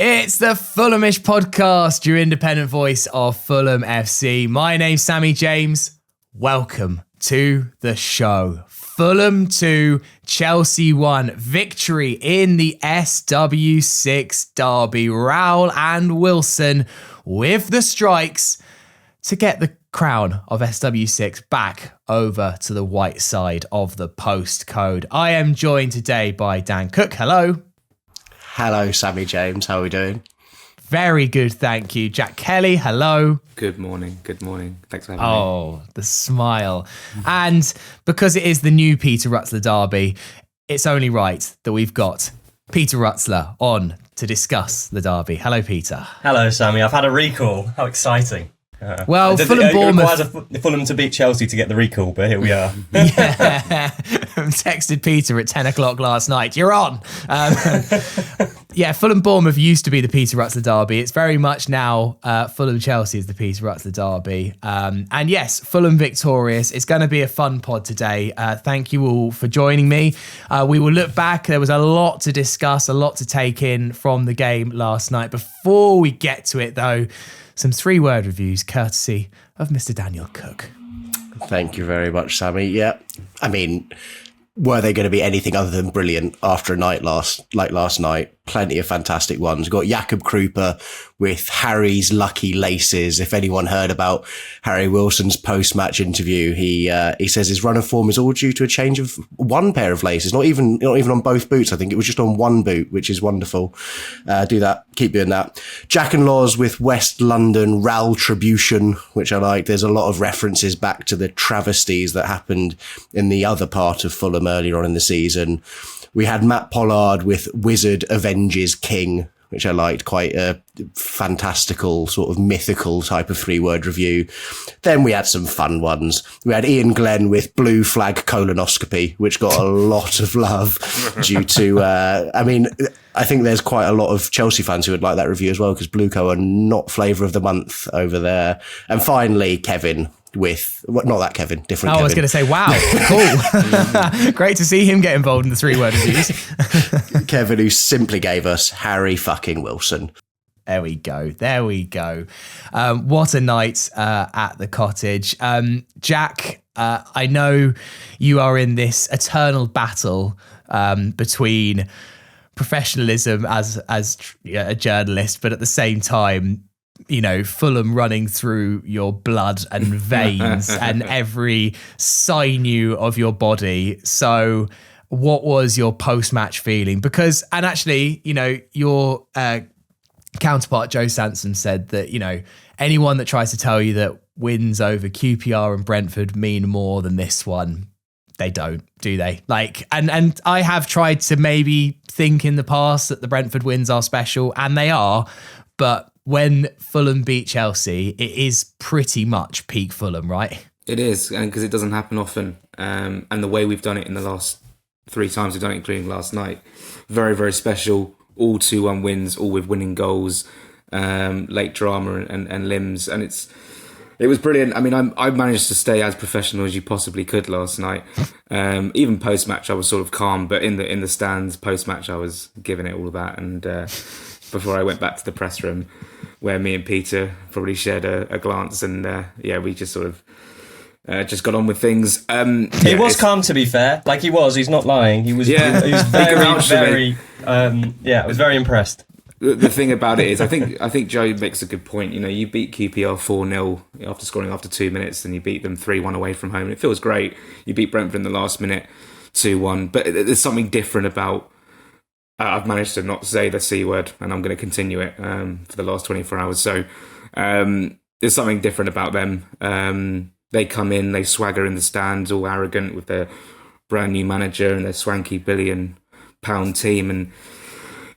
It's the Fulhamish podcast, your independent voice of Fulham FC. My name's Sammy James. Welcome to the show. Fulham 2, Chelsea 1. Victory in the SW6 derby. Raul and Wilson with the strikes to get the crown of SW6 back over to the white side of the postcode. I am joined today by Dan Cooke. Hello. Hello, Sammy James. How are we doing? Very good, thank you. Jack Kelly, hello. Good morning. Thanks for having me. Oh, the smile. And because it is the new Peter Ruztler derby, it's only right that we've got Peter Ruztler on to discuss the derby. Hello, Peter. Hello, Sammy. I've had a recall. How exciting. Well, Fulham Bournemouth. It requires Fulham to beat Chelsea to get the recall, but here we are. Yeah. Texted Peter at 10 o'clock last night. You're on. Yeah, Fulham Bournemouth used to be the Peter Ruztler derby. It's very much now Fulham Chelsea is the Peter Ruztler derby. And yes, Fulham victorious. It's going to be a fun pod today. Thank you all for joining me. We will look back. There was a lot to discuss, a lot to take in from the game last night. Before we get to it, though, some 3-word reviews courtesy of Mr. Daniel Cooke. Thank you very much, Sammy. Yeah, I mean, were they going to be anything other than brilliant after a night last night? Plenty of fantastic ones. We've got Jakob Krupa with Harry's lucky laces. If anyone heard about Harry Wilson's post-match interview, he says his run of form is all due to a change of one pair of laces, not even on both boots. I think it was just on one boot, which is wonderful. Do that. Keep doing that. Jack and Laws with West London Raltribution, which I like. There's a lot of references back to the travesties that happened in the other part of Fulham earlier on in the season. We had Matt Pollard with Wizard Avenges King, which I liked, quite a fantastical, sort of mythical type of 3-word review. Then we had some fun ones. We had Ian Glenn with Blue Flag Colonoscopy, which got a lot of love due to, I think there's quite a lot of Chelsea fans who would like that review as well, because Blueco are not flavour of the month over there. And finally, Kevin with, not that Kevin, different Kevin. I was going to say, wow, cool. Great to see him get involved in the 3-word reviews. Kevin, who simply gave us Harry fucking Wilson. There we go. What a night at the Cottage. Jack, I know you are in this eternal battle between professionalism as a journalist, but at the same time, you know, Fulham running through your blood and veins and every sinew of your body. So what was your post-match feeling? Because, and actually, you know, your counterpart, Joe Sansom, said that, you know, anyone that tries to tell you that wins over QPR and Brentford mean more than this one, they don't, do they? Like, and I have tried to maybe think in the past that the Brentford wins are special, and they are, but when Fulham beat Chelsea, it is pretty much peak Fulham, right? It is, and because it doesn't happen often. And the way we've done it in the last 3 times we've done it, including last night, very, very special. All 2-1 wins, all with winning goals, late drama and limbs. And it was brilliant. I mean, I managed to stay as professional as you possibly could last night. Even post-match, I was sort of calm, but in the stands, post-match, I was giving it all of that. And before I went back to the press room, where me and Peter probably shared a glance, and we just sort of just got on with things. He was calm, to be fair. Like, he's not lying. He was very, I was very impressed. The thing about it is, I think Joe makes a good point. You know, you beat QPR 4-0 after scoring after 2 minutes, and you beat them 3-1 away from home. And it feels great. You beat Brentford in the last minute 2-1. But there's something different about... I've managed to not say the C word, and I'm going to continue it for the last 24 hours. So there's something different about them. They come in, they swagger in the stands, all arrogant with their brand new manager and their swanky £1 billion team.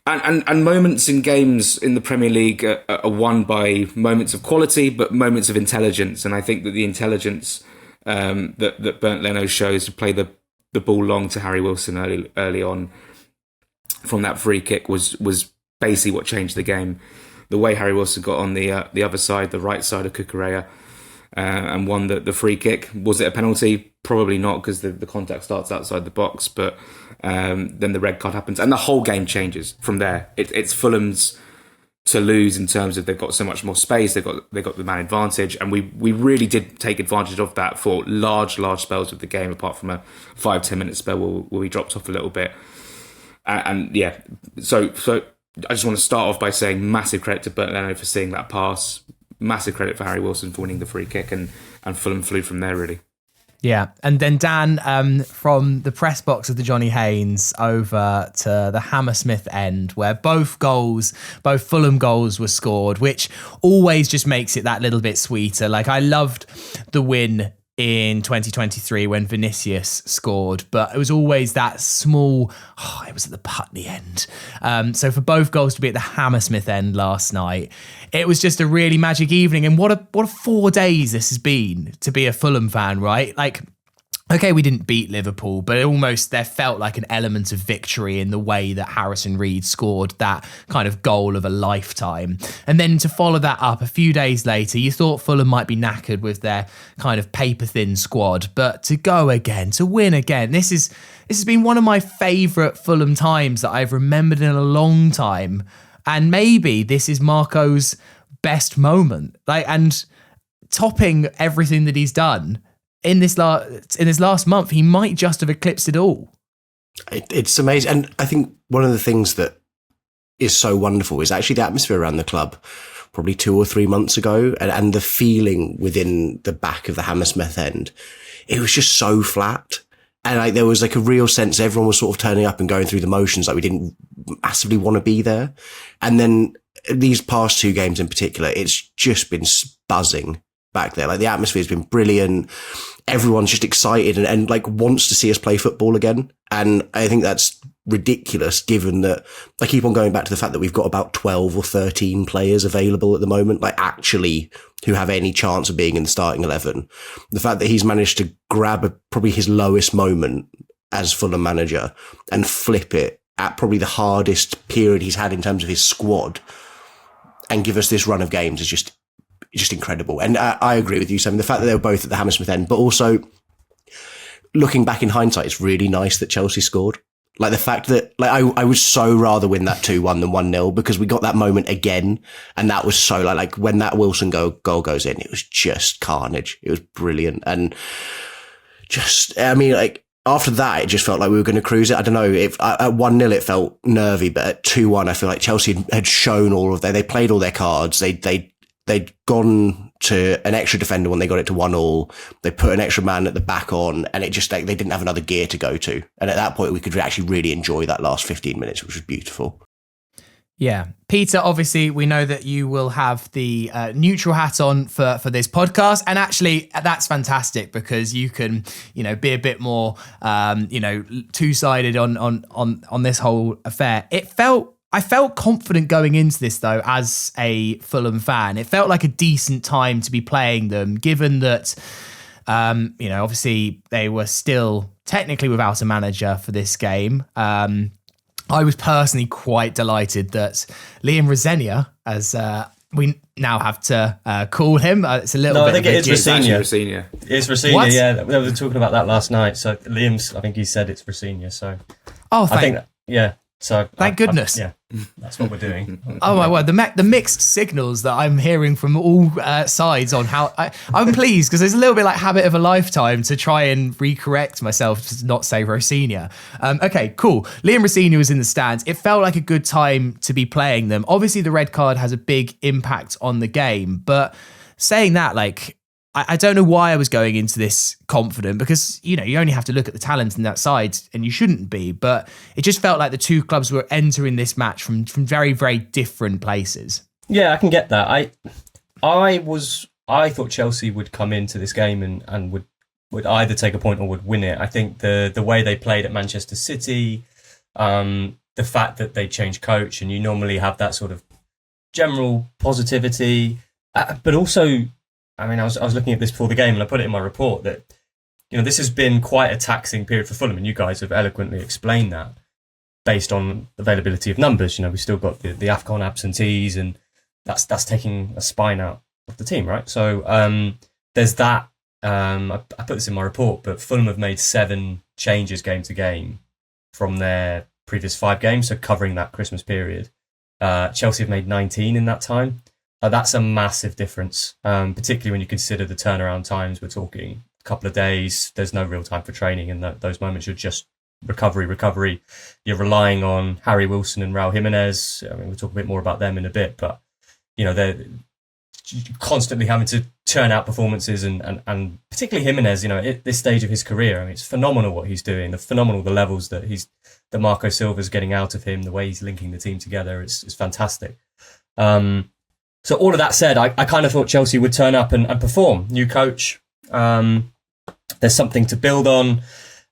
And moments in games in the Premier League are won by moments of quality, but moments of intelligence. And I think that the intelligence that Bernd Leno shows to play the ball long to Harry Wilson early on from that free kick was basically what changed the game. The way Harry Wilson got on the other side, the right side of Cucurella, and won the free kick. Was it a penalty? Probably not, because the contact starts outside the box, but then the red card happens and the whole game changes from there. It's Fulham's to lose in terms of they've got so much more space, they've got the man advantage, and we really did take advantage of that for large spells of the game, apart from a 5-10 minute spell where we dropped off a little bit. And yeah, so I just want to start off by saying massive credit to Burton Leno for seeing that pass, massive credit for Harry Wilson for winning the free kick, and Fulham flew from there, really. Yeah, and then Dan, from the press box of the Johnny Haynes over to the Hammersmith End, where both Fulham goals were scored, which always just makes it that little bit sweeter. Like, I loved the win in 2023 when Vinicius scored, but it was always that small, it was at the Putney end. So for both goals to be at the Hammersmith End last night, it was just a really magic evening. And what a 4 days this has been to be a Fulham fan, right? Like, okay, we didn't beat Liverpool, but there felt like an element of victory in the way that Harrison Reed scored that kind of goal of a lifetime. And then to follow that up a few days later, you thought Fulham might be knackered with their kind of paper-thin squad, but to go again, to win again, this has been one of my favourite Fulham times that I've remembered in a long time. And maybe this is Marco's best moment. And topping everything that he's done in this last month, he might just have eclipsed it all. It's amazing. And I think one of the things that is so wonderful is actually the atmosphere around the club probably 2 or 3 months ago, and the feeling within the back of the Hammersmith End. It was just so flat. And there was a real sense everyone was sort of turning up and going through the motions, we didn't massively want to be there. And then these past 2 games in particular, it's just been buzzing back there. The atmosphere has been brilliant. Everyone's just excited and wants to see us play football again. And I think that's ridiculous, given that I keep on going back to the fact that we've got about 12 or 13 players available at the moment, actually who have any chance of being in the starting 11. The fact that he's managed to grab probably his lowest moment as Fulham manager and flip it at probably the hardest period he's had in terms of his squad and give us this run of games is just incredible. And I agree with you, Sam. The fact that they were both at the Hammersmith End, but also looking back in hindsight, it's really nice that Chelsea scored. The fact that I would so rather win that 2-1 than 1-0 because we got that moment again. And that was so when that Wilson goal goes in, it was just carnage. It was brilliant. And after that, it just felt like we were going to cruise it. I don't know if at 1-0 it felt nervy, but at 2-1, I feel like Chelsea had shown all of they played all their cards. They'd gone to an extra defender when they got it to 1-1. They put an extra man at the back on, and it just they didn't have another gear to go to. And at that point, we could actually really enjoy that last 15 minutes, which was beautiful. Yeah. Peter, obviously, we know that you will have the neutral hat on for this podcast. And actually, that's fantastic because you can, be a bit more, two-sided on this whole affair. I felt confident going into this, though, as a Fulham fan. It felt like a decent time to be playing them, given that, obviously they were still technically without a manager for this game. I was personally quite delighted that Liam Rosenior, as we now have to call him, it's a little bit. I think it is Rosenior. It's Rosenior, yeah. They were talking about that last night. So Liam's, I think he said it's Rosenior. So So thank goodness. That's what we're doing. Oh my word, the mixed signals that I'm hearing from all sides on how I'm pleased because there's a little bit like habit of a lifetime to try and recorrect myself to not say Rosenior. Okay, cool. Liam Rosenior was in the stands. It felt like a good time to be playing them. Obviously, the red card has a big impact on the game, but saying that, I don't know why I was going into this confident because, you only have to look at the talent in that side and you shouldn't be. But it just felt like the two clubs were entering this match from very, very different places. Yeah, I can get that. I thought Chelsea would come into this game and would either take a point or would win it. I think the way they played at Manchester City, the fact that they changed coach and you normally have that sort of general positivity, but also... I was looking at this before the game and I put it in my report that, this has been quite a taxing period for Fulham and you guys have eloquently explained that based on availability of numbers. We still got the AFCON absentees and that's taking a spine out of the team, right? So there's that. I put this in my report, but Fulham have made 7 changes game to game from their previous 5 games, so covering that Christmas period. Chelsea have made 19 in that time. That's a massive difference, particularly when you consider the turnaround times. We're talking a couple of days. There's no real time for training in those moments. You're just recovery. You're relying on Harry Wilson and Raul Jimenez. I mean, we'll talk a bit more about them in a bit, but they're constantly having to churn out performances, and particularly Jimenez. At this stage of his career, I mean, it's phenomenal what he's doing. The levels that Marco Silva's getting out of him, the way he's linking the team together, is fantastic. So all of that said, I kind of thought Chelsea would turn up and perform. New coach, there's something to build on.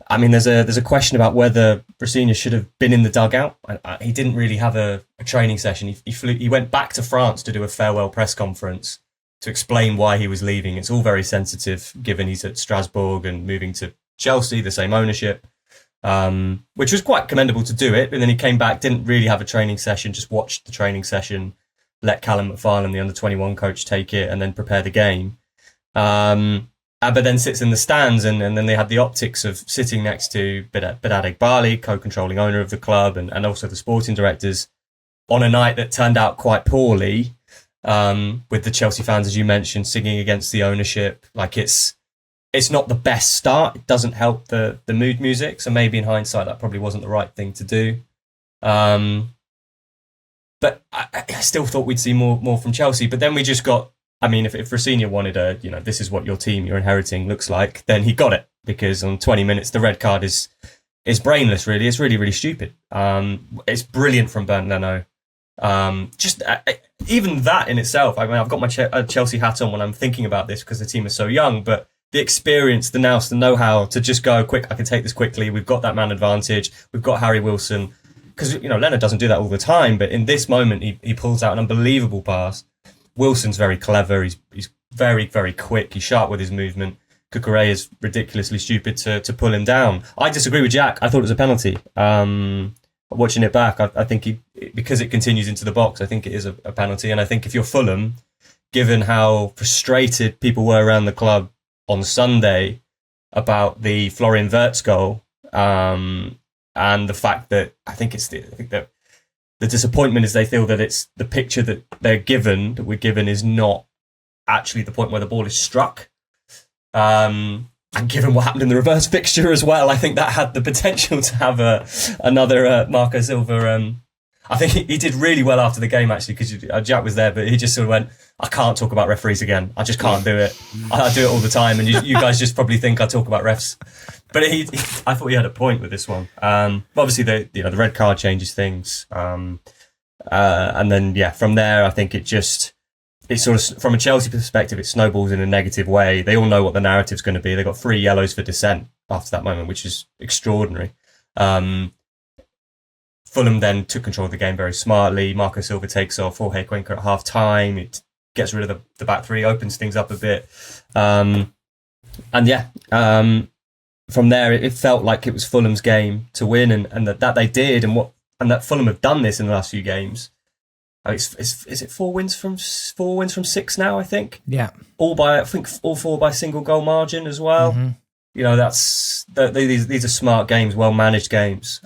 I mean, there's a question about whether Ruztler should have been in the dugout. He didn't really have a training session. He went back to France to do a farewell press conference to explain why he was leaving. It's all very sensitive, given he's at Strasbourg and moving to Chelsea, the same ownership, which was quite commendable to do it. And then he came back, didn't really have a training session, just watched the training session, let Callum McFarlane, the under-21 coach, take it and then prepare the game. But then sits in the stands, and then they had the optics of sitting next to Bedad Eghbali, co-controlling owner of the club, and also the sporting directors, on a night that turned out quite poorly, with the Chelsea fans, as you mentioned, singing against the ownership. Like, it's not the best start. It doesn't help the mood music, so maybe in hindsight that probably wasn't the right thing to do. But I still thought we'd see more from Chelsea. But then we just got, I mean, if Ruztler wanted this is what your team you're inheriting looks like, then he got it, because on 20 minutes, the red card is brainless, really. It's really, really stupid. It's brilliant from Bernd Leno. Even that in itself, I mean, I've got my Chelsea hat on when I'm thinking about this because the team is so young, but the experience, the nous, the know-how to just go, quick, I can take this quickly. We've got that man advantage. We've got Harry Wilson. Because, Leno doesn't do that all the time, but in this moment, he pulls out an unbelievable pass. Wilson's very clever. He's very, very quick. He's sharp with his movement. Cucurella is ridiculously stupid to pull him down. I disagree with Jack. I thought it was a penalty. Watching it back, I think because it continues into the box, I think it is a penalty. And I think if you're Fulham, given how frustrated people were around the club on Sunday about the Florian Wirtz goal, and the fact that I think that the disappointment is they feel that it's the picture that we're given is not actually the point where the ball is struck. And given what happened in the reverse fixture as well, I think that had the potential to have another Marco Silva. I think he did really well after the game, actually, because Jack was there, but he just sort of went, I can't talk about referees again. I just can't do it. I do it all the time, and you guys just probably think I talk about refs. But I thought he had a point with this one. Obviously, the red card changes things. And then, from there, I think it sort of, from a Chelsea perspective, it snowballs in a negative way. They all know what the narrative's going to be. They got 3 yellows for dissent after that moment, which is extraordinary. Fulham then took control of the game very smartly. Marco Silva takes off Jorge Cuenca at half time. It gets rid of the back three, opens things up a bit. From there, it felt like it was Fulham's game to win, and that they did, and that Fulham have done this in the last few games. Is it 4 wins from 6 now? I think. Yeah. All 4 by single goal margin as well. Mm-hmm. These are smart games, well managed games.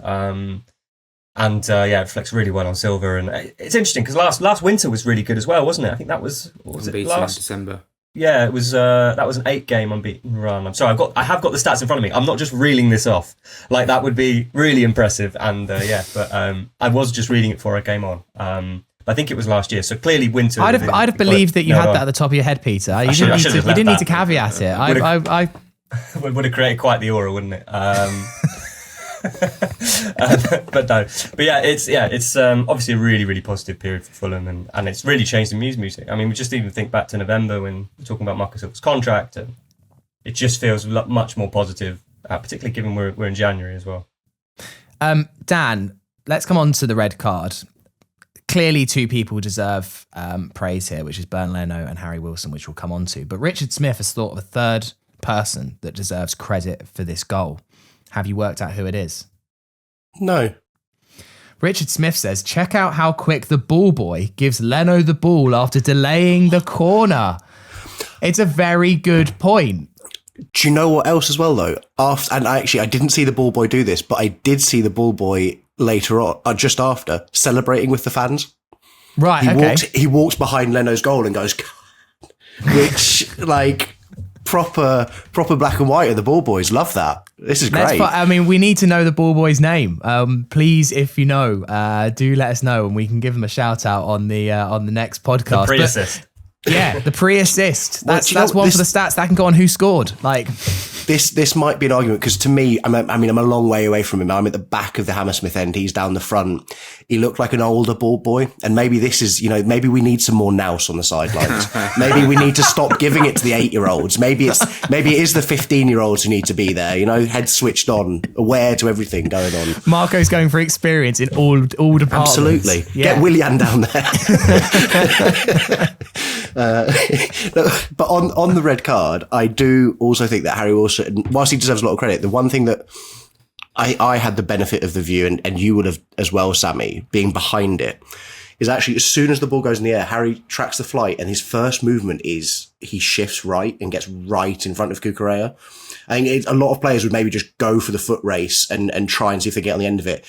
It reflects really well on Silva, and it's interesting because last winter was really good as well, wasn't it? I think that was last December. Yeah, it was. That was an 8-game unbeaten run. I'm sorry, I have got the stats in front of me. I'm not just reeling this off. Like, that would be really impressive. And I was just reading it before I came on. I think it was last year. So clearly, winter. I'd have believed that you had that at the top of your head, Peter. You didn't need to caveat it. I would have created quite the aura, wouldn't it? But no. But it's obviously a really, really positive period for Fulham, and it's really changed the music. I mean, we just even think back to November when we're talking about Marco Silva's contract, and it just feels much more positive, particularly given we're in January as well. Dan, let's come on to the red card. Clearly, 2 people deserve praise here, which is Bernd Leno and Harry Wilson, which we'll come on to. But Richard Smith has thought of a third person that deserves credit for this goal. Have you worked out who it is? No. Richard Smith says, check out how quick the ball boy gives Leno the ball after delaying the corner. It's a very good point. Do you know what else as well, though? I didn't see the ball boy do this, but I did see the ball boy later on, just after, celebrating with the fans. Right. He walks behind Leno's goal and goes, which like proper black and white of the ball boys. Love that. This is great. I mean, we need to know the ball boy's name. Please, if you know, do let us know, and we can give him a shout out on the next podcast. The pre-assist. Yeah, the pre-assist. That's Well, one for the stats. That can go on who scored. Like this might be an argument because to me, I'm a long way away from him. I'm at the back of the Hammersmith End. He's down the front. He looked like an older ball boy, and maybe this is, maybe we need some more nous on the sidelines. Maybe we need to stop giving it to the 8-year-olds. Maybe it is the 15-year-olds who need to be there. Head switched on, aware to everything going on. Marco's going for experience in all departments. Absolutely, yeah. Get Willian down there. But on the red card, I do also think that Harry Wilson, whilst he deserves a lot of credit, the one thing that I had the benefit of the view, and you would have as well, Sammy, being behind it, is actually as soon as the ball goes in the air, Harry tracks the flight, and his first movement is he shifts right and gets right in front of Cucurella. I think a lot of players would maybe just go for the foot race and try and see if they get on the end of it.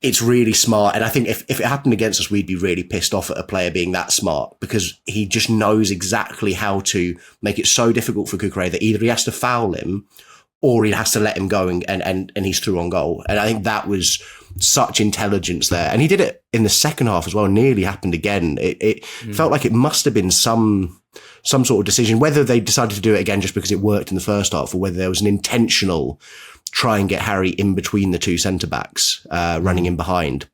It's really smart. And I think if it happened against us, we'd be really pissed off at a player being that smart, because he just knows exactly how to make it so difficult for Cucurella that either he has to foul him or he has to let him go and he's through on goal. And I think that was such intelligence there. And he did it in the second half as well. Nearly happened again. It felt like it must have been some sort of decision, whether they decided to do it again just because it worked in the first half, or whether there was an intentional try and get Harry in between the two centre-backs, running in behind.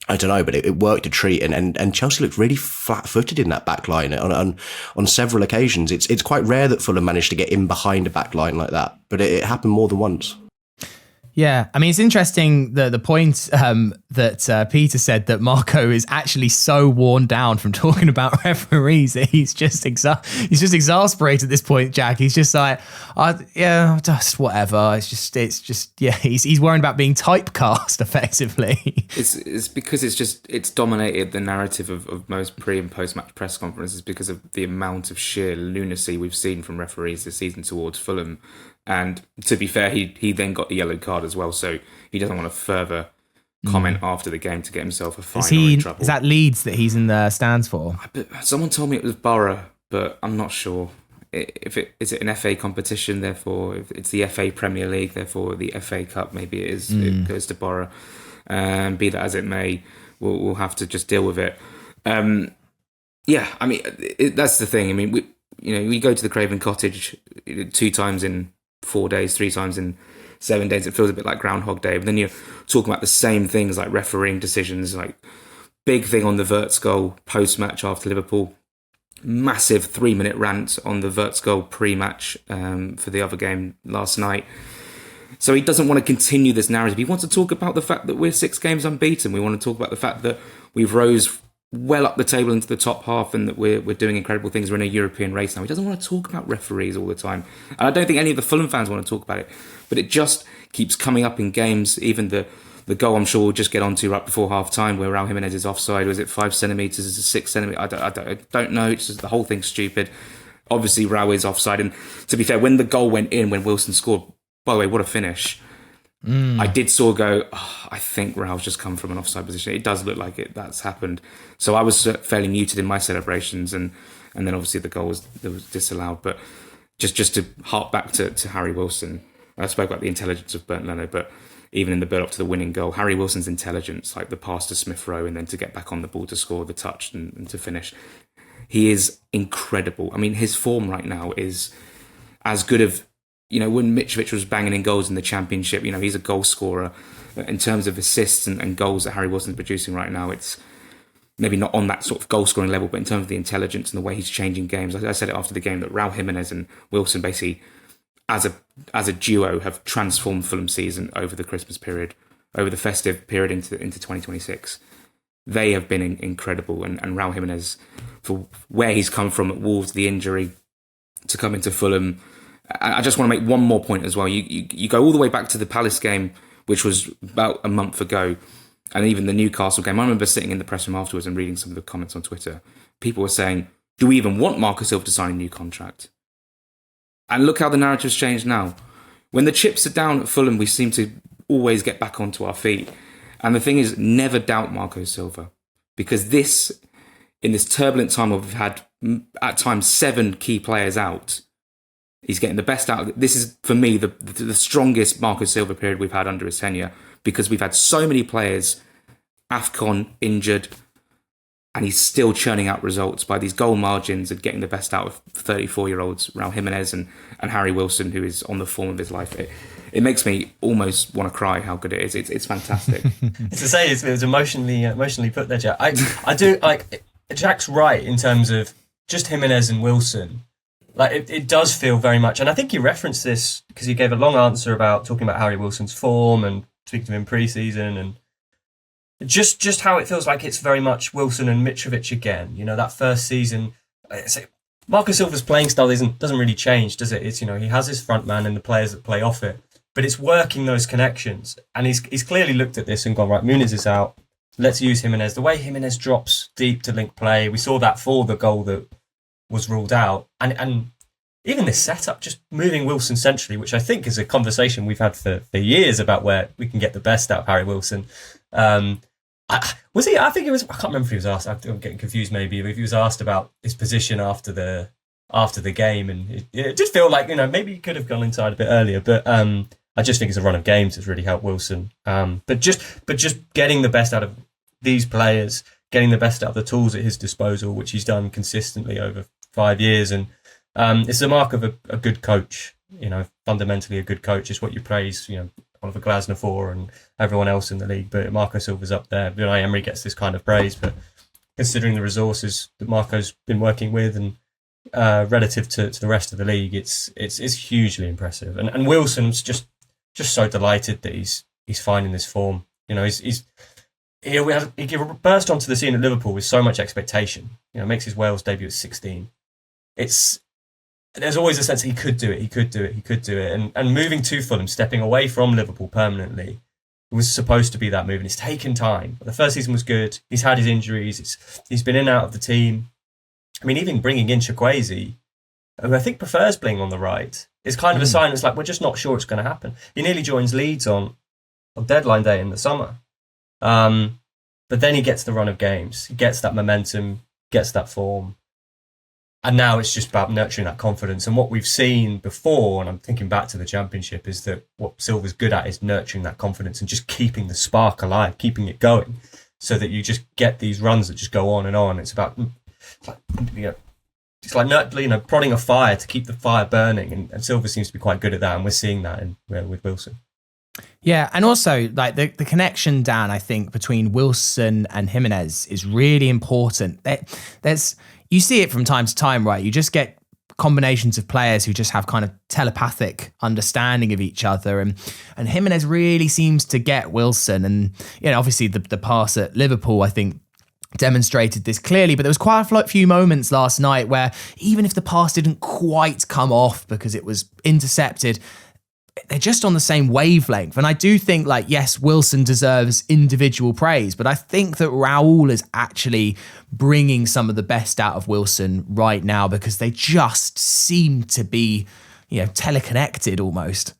I don't know, but it worked a treat, and Chelsea looked really flat-footed in that back line on several occasions. It's quite rare that Fulham managed to get in behind a back line like that, but it happened more than once. Yeah, I mean, it's interesting the point that Peter said that Marco is actually so worn down from talking about referees that he's just exasperated at this point. Jack, he's just like, just whatever. It's just he's worried about being typecast effectively. It's because it's dominated the narrative of most pre and post match press conferences because of the amount of sheer lunacy we've seen from referees this season towards Fulham. And to be fair, he then got the yellow card as well, so he doesn't want to further comment after the game to get himself a fine or in trouble. Is that Leeds that he's in the stands for? Someone told me it was Borough, but I'm not sure. Is it an FA competition? Therefore, if it's the FA Premier League, therefore the FA Cup, maybe it is. It goes to Borough. Be that as it may, we'll have to just deal with it. I mean, that's the thing. I mean, we go to the Craven Cottage 2 times in 4 days, 3 times in 7 days. It feels a bit like Groundhog Day. But then you're talking about the same things like refereeing decisions, like big thing on the Wirtz goal post-match after Liverpool. Massive 3-minute rant on the Wirtz goal pre-match for the other game last night. So he doesn't want to continue this narrative. He wants to talk about the fact that we're 6 games unbeaten. We want to talk about the fact that we've rose well up the table into the top half and that we're doing incredible things. We're in a European race now. He doesn't want to talk about referees all the time. And I don't think any of the Fulham fans want to talk about it. But it just keeps coming up in games. Even the goal, I'm sure we'll just get onto right before half-time, where Raul Jimenez is offside. Was it 5 centimetres? Is it 6 centimetres? I don't know. It's just the whole thing's stupid. Obviously, Raul is offside. And to be fair, when the goal went in, when Wilson scored, by the way, what a finish. I did sort of go, I think Raul's just come from an offside position. It does look like that's happened. So I was fairly muted in my celebrations, and then obviously the goal was disallowed. But just to hark back to Harry Wilson, I spoke about the intelligence of Bernd Leno, but even in the build-up to the winning goal, Harry Wilson's intelligence, like the pass to Smith Rowe and then to get back on the ball to score the touch and to finish, he is incredible. I mean, his form right now is as good of, when Mitrovic was banging in goals in the Championship, he's a goal scorer. In terms of assists and goals that Harry Wilson's producing right now, it's maybe not on that sort of goal scoring level, but in terms of the intelligence and the way he's changing games. I said it after the game that Raul Jimenez and Wilson basically, as a duo, have transformed Fulham season over the Christmas period, over the festive period into 2026. They have been incredible, and Raul Jimenez, for where he's come from at Wolves, the injury, to come into Fulham. I just want to make one more point as well. You go all the way back to the Palace game, which was about a month ago, and even the Newcastle game. I remember sitting in the press room afterwards and reading some of the comments on Twitter. People were saying, do we even want Marco Silva to sign a new contract? And look how the narrative's changed now. When the chips are down at Fulham, we seem to always get back onto our feet. And the thing is, never doubt Marco Silva, because this in this turbulent time where we've had at times 7 key players out, he's getting the best out of it. This is, for me, the strongest Marco Silva period we've had under his tenure, because we've had so many players, AFCON, injured, and he's still churning out results by these goal margins and getting the best out of 34-year-olds, Raul Jimenez and Harry Wilson, who is on the form of his life. It makes me almost want to cry how good it is. It's fantastic. To say it was emotionally put there, Jack. I do like Jack's right in terms of just Jimenez and Wilson. Like it does feel very much, and I think he referenced this because he gave a long answer about talking about Harry Wilson's form and speaking to him pre-season, and just how it feels like it's very much Wilson and Mitrovic again. You know, that first season, Marco Silva's playing style doesn't really change, does it? It's, you know, he has his front man and the players that play off it, but it's working those connections. And he's clearly looked at this and gone, right, Muniz is out, let's use Jimenez. The way Jimenez drops deep to link play, we saw that for the goal that was ruled out. And even this setup, just moving Wilson centrally, which I think is a conversation we've had for years about where we can get the best out of Harry Wilson. I think it was, I can't remember if he was asked, I'm getting confused maybe, but if he was asked about his position after the game, and it did feel like, you know, maybe he could have gone inside a bit earlier, but I just think it's a run of games that's really helped Wilson. But just getting the best out of these players, getting the best out of the tools at his disposal, which he's done consistently over 5 years, and it's a mark of a good coach. You know, fundamentally a good coach is what you praise, you know, Oliver Glasner for and everyone else in the league, but Marco Silva's up there. You know, Emery gets this kind of praise, but considering the resources that Marco's been working with and relative to the rest of the league, it's hugely impressive. And Wilson's just so delighted that he's finding this form. You know, he burst onto the scene at Liverpool with so much expectation. You know, makes his Wales debut at 16. There's always a sense that he could do it. And moving to Fulham, stepping away from Liverpool permanently, it was supposed to be that move, and it's taken time. The first season was good. He's had his injuries. He's been in and out of the team. I mean, even bringing in Chukwueze, who I think prefers playing on the right, is kind of a sign. It's like, we're just not sure it's going to happen. He nearly joins Leeds on deadline day in the summer. But then he gets the run of games. He gets that momentum, gets that form. And now it's just about nurturing that confidence. And what we've seen before, and I'm thinking back to the Championship, is that what Silva's good at is nurturing that confidence and just keeping the spark alive, keeping it going, so that you just get these runs that just go on and on. It's about, prodding a fire to keep the fire burning. And Silva seems to be quite good at that. And we're seeing that with Wilson. Yeah, and also like the connection, Dan, I think, between Wilson and Jimenez is really important. You see it from time to time, right? You just get combinations of players who just have kind of telepathic understanding of each other, and Jimenez really seems to get Wilson. And, you know, obviously the pass at Liverpool, I think, demonstrated this clearly, but there was quite a few moments last night where even if the pass didn't quite come off because it was intercepted, they're just on the same wavelength. And I do think, like, yes, Wilson deserves individual praise, but I think that Raul is actually bringing some of the best out of Wilson right now, because they just seem to be, you know, teleconnected almost.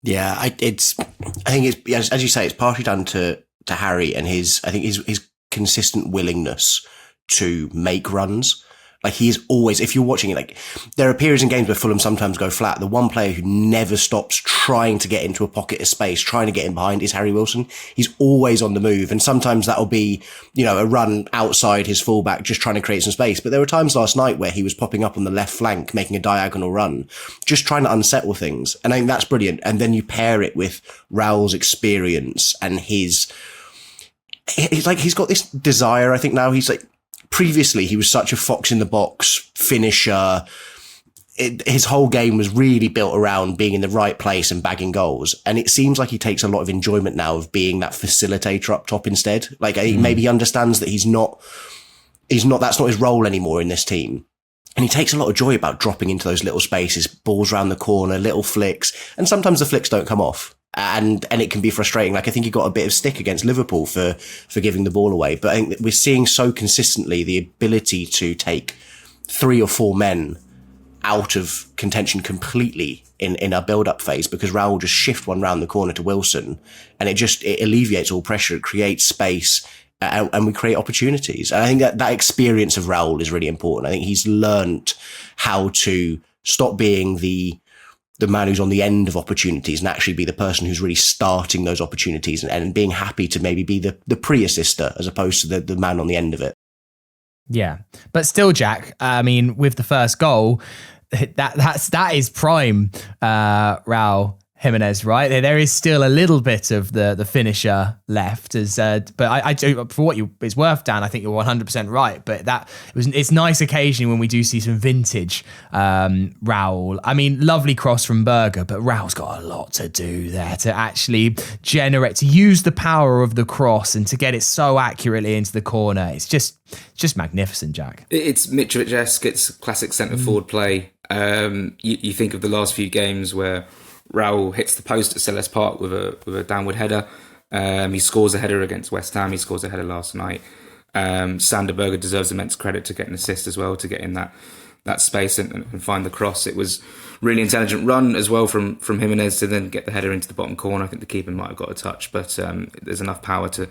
Yeah, I think it's, as you say, it's partially down to Harry and his consistent willingness to make runs. Like, he is always, if you're watching it, like, there are periods in games where Fulham sometimes go flat. The one player who never stops trying to get into a pocket of space, trying to get in behind, is Harry Wilson. He's always on the move. And sometimes that'll be, you know, a run outside his fullback, just trying to create some space. But there were times last night where he was popping up on the left flank, making a diagonal run, just trying to unsettle things. And I think that's brilliant. And then you pair it with Raul's experience and he's got this desire. I think now he's like, previously, he was such a fox in the box finisher. His whole game was really built around being in the right place and bagging goals. And it seems like he takes a lot of enjoyment now of being that facilitator up top instead. Like, maybe he understands that that's not his role anymore in this team. And he takes a lot of joy about dropping into those little spaces, balls around the corner, little flicks. And sometimes the flicks don't come off. And it can be frustrating. Like, I think he got a bit of stick against Liverpool for giving the ball away. But I think that we're seeing so consistently the ability to take 3 or 4 men out of contention completely in our build-up phase, because Raul will just shift one round the corner to Wilson, and it alleviates all pressure. It creates space. and we create opportunities. And I think that experience of Raul is really important. I think he's learnt how to stop being the man who's on the end of opportunities and actually be the person who's really starting those opportunities and being happy to maybe be the pre-assister as opposed to the man on the end of it. Yeah. But still, Jack, I mean, with the first goal, that is prime Raul Jimenez, right? There is still a little bit of the finisher left, but I do, for what it's worth, Dan, I think you're 100% right. But it's nice occasionally when we do see some vintage Raul. I mean, lovely cross from Berger, but Raul's got a lot to do there to actually to use the power of the cross and to get it so accurately into the corner. It's just magnificent, Jack. It's Mitrovic-esque. It's classic centre forward play. You think of the last few games where Raul hits the post at Selhurst Park with a downward header. He scores a header against West Ham. He scores a header last night. Sander Berger deserves immense credit to get an assist as well, to get in that space and find the cross. It was really intelligent run as well from Jimenez to then get the header into the bottom corner. I think the keeper might have got a touch, but there's enough power to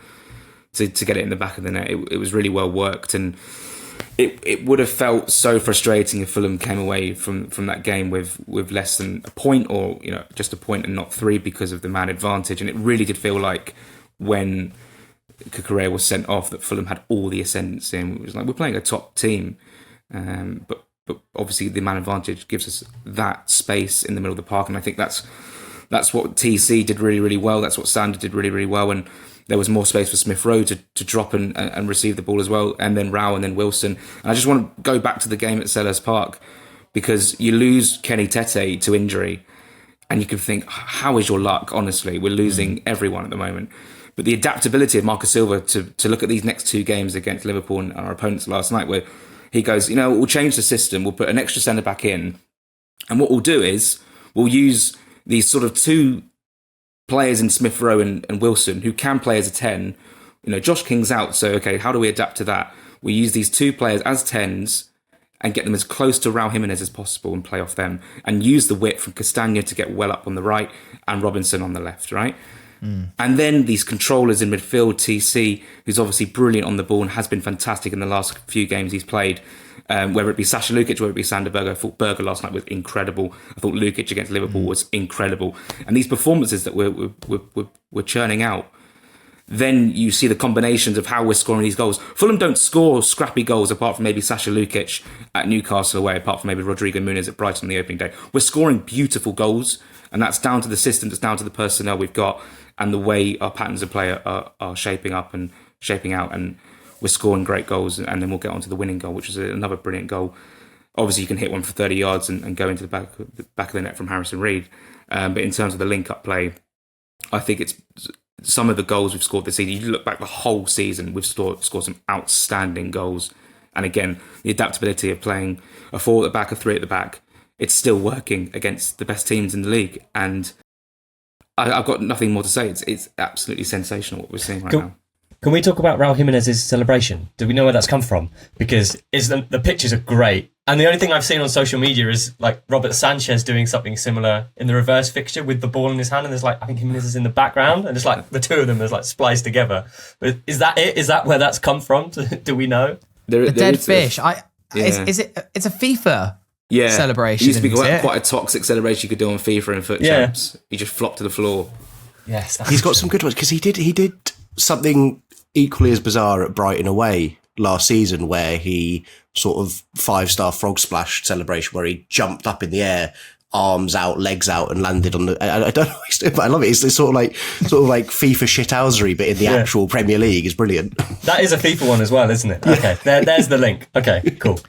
get it in the back of the net. It was really well worked, and it would have felt so frustrating if Fulham came away from that game with less than a point, or just a point and not 3 because of the man advantage. And it really did feel like when Cucurella was sent off that Fulham had all the ascendancy. It was like, we're playing a top team, but obviously the man advantage gives us that space in the middle of the park, and I think that's what TC did really, really well. That's what Sander did really, really well, and there was more space for Smith Rowe to drop and receive the ball as well, and then Raul and then Wilson. And I just want to go back to the game at Selhurst Park, because you lose Kenny Tete to injury, and you can think, how is your luck? Honestly, we're losing everyone at the moment. But the adaptability of Marcus Silva to look at these next 2 games against Liverpool and our opponents last night, where he goes, we'll change the system, we'll put an extra centre-back in, and what we'll do is we'll use these sort of 2 players in Smith Rowe and Wilson who can play as a 10. Josh King's out, so okay, how do we adapt to that? We use these 2 players as 10s and get them as close to Raul Jimenez as possible and play off them, and use the width from Castagna to get well up on the right and Robinson on the left, right? And then these controllers in midfield, TC, who's obviously brilliant on the ball and has been fantastic in the last few games he's played, whether it be Sasha Lukic, whether it be Sander Berger. I thought Berger last night was incredible. I thought Lukic against Liverpool was incredible. And these performances that we're churning out, then you see the combinations of how we're scoring these goals. Fulham don't score scrappy goals apart from maybe Sasha Lukic at Newcastle away, apart from maybe Rodrigo Muniz at Brighton on the opening day. We're scoring beautiful goals, and that's down to the system, it's down to the personnel we've got, and the way our patterns of play are shaping up and shaping out, and we're scoring great goals. And then we'll get on to the winning goal, which is another brilliant goal. Obviously, you can hit one for 30 yards and go into the back of the net from Harrison Reed. But in terms of the link-up play, I think it's some of the goals we've scored this season. You look back the whole season, we've scored some outstanding goals. And again, the adaptability of playing a 4 at the back, a 3 at the back, it's still working against the best teams in the league. And I've got nothing more to say. It's absolutely sensational what we're seeing right now. Can we talk about Raul Jimenez's celebration? Do we know where that's come from? Because the pictures are great. And the only thing I've seen on social media is like Robert Sanchez doing something similar in the reverse fixture with the ball in his hand. And there's I think Jimenez is in the background. And it's like the 2 of them are spliced together. But is that it? Is that where that's come from? Do we know? The dead fish. Is it? It's a FIFA celebration. It used to be quite a toxic celebration you could do on FIFA and Foot Champs. You just flop to the floor. Yes, he's got some good ones, because he did something equally as bizarre at Brighton away last season, where he sort of 5-star frog splash celebration where he jumped up in the air, arms out, legs out, and landed on the. I don't know what he's doing, but I love it. It's sort of like FIFA shithousery, but in the actual Premier League is brilliant. That is a FIFA one as well, isn't it? Okay, there's the link. Okay, cool.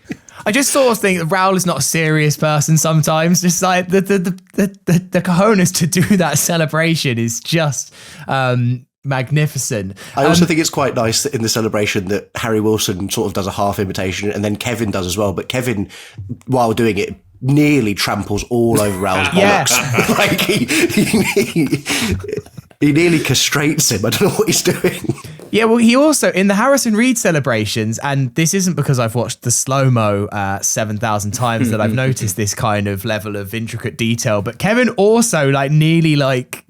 I just sort of think that Raul is not a serious person sometimes. Just like the cojones to do that celebration is just magnificent. I also think it's quite nice that in the celebration that Harry Wilson sort of does a half imitation, and then Kevin does as well. But Kevin, while doing it, nearly tramples all over Raul's bollocks. Like he nearly castrates him. I don't know what he's doing. Yeah, well, he also, in the Harrison Reed celebrations, and this isn't because I've watched the slow-mo 7,000 times that I've noticed this kind of level of intricate detail, but Kevin also nearly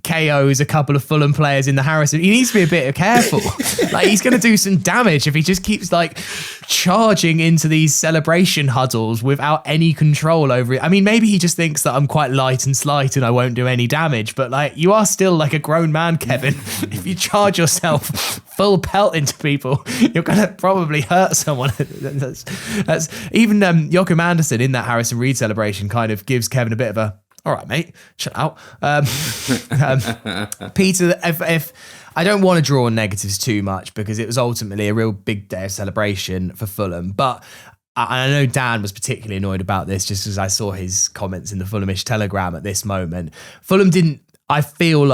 KOs a couple of Fulham players in the Harrison. He needs to be a bit careful. He's going to do some damage if he just keeps charging into these celebration huddles without any control over it. I mean, maybe he just thinks that I'm quite light and slight and I won't do any damage, but you are still a grown man, Kevin. If you charge yourself full pelt into people, you're going to probably hurt someone. That's even Joachim Andersen in that Harrison Reed celebration kind of gives Kevin a bit of a, all right, mate, shut out. Peter, if I don't want to draw on negatives too much because it was ultimately a real big day of celebration for Fulham, but I know Dan was particularly annoyed about this just as I saw his comments in the Fulhamish Telegram at this moment. Fulham didn't, I feel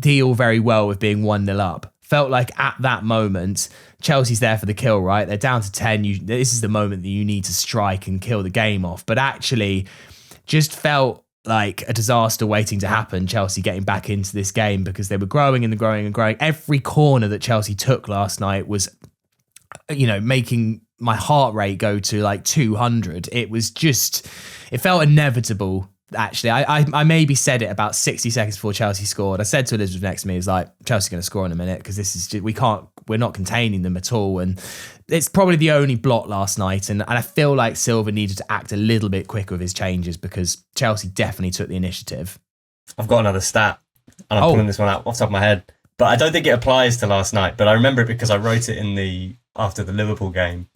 deal very well with being 1-0 up. Felt like at that moment, Chelsea's there for the kill, right? They're down to 10. This is the moment that you need to strike and kill the game off. But actually, just felt like a disaster waiting to happen, Chelsea getting back into this game because they were growing and growing and growing. Every corner that Chelsea took last night was, making my heart rate go to 200. It was just, it felt inevitable. Actually, I maybe said it about 60 seconds before Chelsea scored. I said to Elizabeth next to me, Chelsea's going to score in a minute because this is just, we're not containing them at all. And it's probably the only blot last night. And I feel like Silva needed to act a little bit quicker with his changes because Chelsea definitely took the initiative. I've got another stat and I'm pulling this one out off the top of my head, but I don't think it applies to last night, but I remember it because I wrote it after the Liverpool game.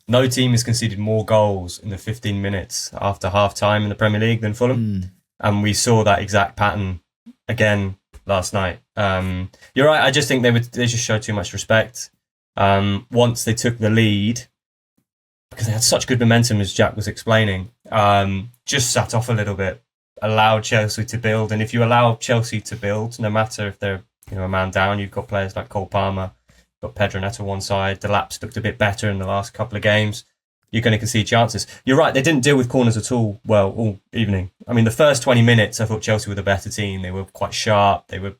No team has conceded more goals in the 15 minutes after half-time in the Premier League than Fulham. And we saw that exact pattern again last night. You're right, I just think they just showed too much respect. Once they took the lead, because they had such good momentum, as Jack was explaining, just sat off a little bit, allowed Chelsea to build. And if you allow Chelsea to build, no matter if they're a man down, you've got players like Cole Palmer, got Pedro Neto one side. Delap's looked a bit better in the last couple of games. You're going to concede chances. You're right, they didn't deal with corners at all all evening. I mean, the first 20 minutes, I thought Chelsea were the better team. They were quite sharp. They were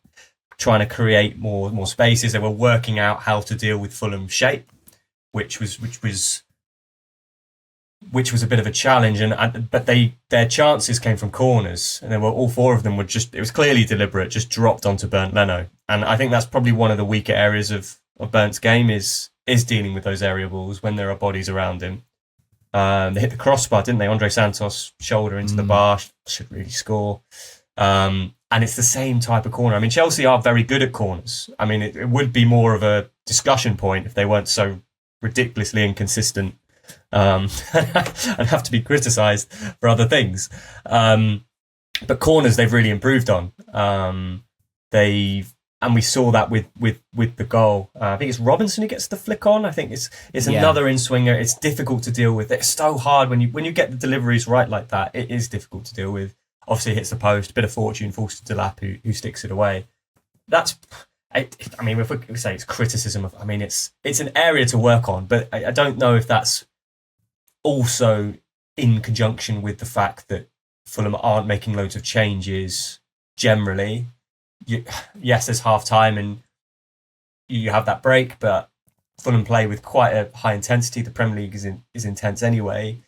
trying to create more spaces. They were working out how to deal with Fulham's shape, which was a bit of a challenge. But their chances came from corners, and all four of them were it was clearly deliberate, just dropped onto Bernd Leno. And I think that's probably one of the weaker areas of Bernd's game is dealing with those area balls when there are bodies around him. They hit the crossbar, didn't they? Andre Santos shoulder into the bar, should really score. And it's the same type of corner. I mean, Chelsea are very good at corners. I mean, it would be more of a discussion point if they weren't so ridiculously inconsistent and have to be criticised for other things. But corners they've really improved on. And we saw that with the goal. I think it's Robinson who gets the flick on. I think it's another in-swinger. It's difficult to deal with. It's so hard when you get the deliveries right like that. It is difficult to deal with. Obviously, it hits the post. A bit of fortune falls to Delap who sticks it away. I mean, if we say it's criticism of, I mean, it's an area to work on. But I don't know if that's also in conjunction with the fact that Fulham aren't making loads of changes generally. Yes, there's half time and you have that break, but Fulham play with quite a high intensity. The Premier League is intense anyway.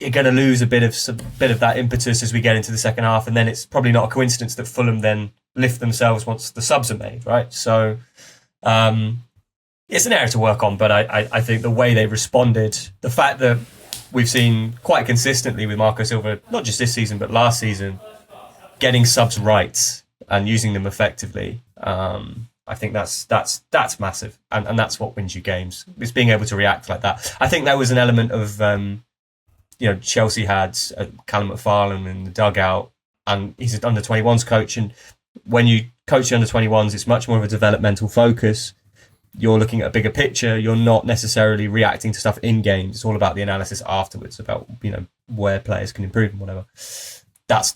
You're going to lose a bit of that impetus as we get into the second half, and then it's probably not a coincidence that Fulham then lift themselves once the subs are made, right? So it's an area to work on, but I think the way they responded, the fact that we've seen quite consistently with Marco Silva, not just this season but last season, getting subs right and using them effectively, I think that's massive, and that's what wins you games. It's being able to react like that. I think that was an element of Chelsea had Callum McFarlane in the dugout, and he's an under-21s coach, and when you coach the under-21s, it's much more of a developmental focus. You're looking at a bigger picture. You're not necessarily reacting to stuff in games. It's all about the analysis afterwards, about where players can improve and whatever. That's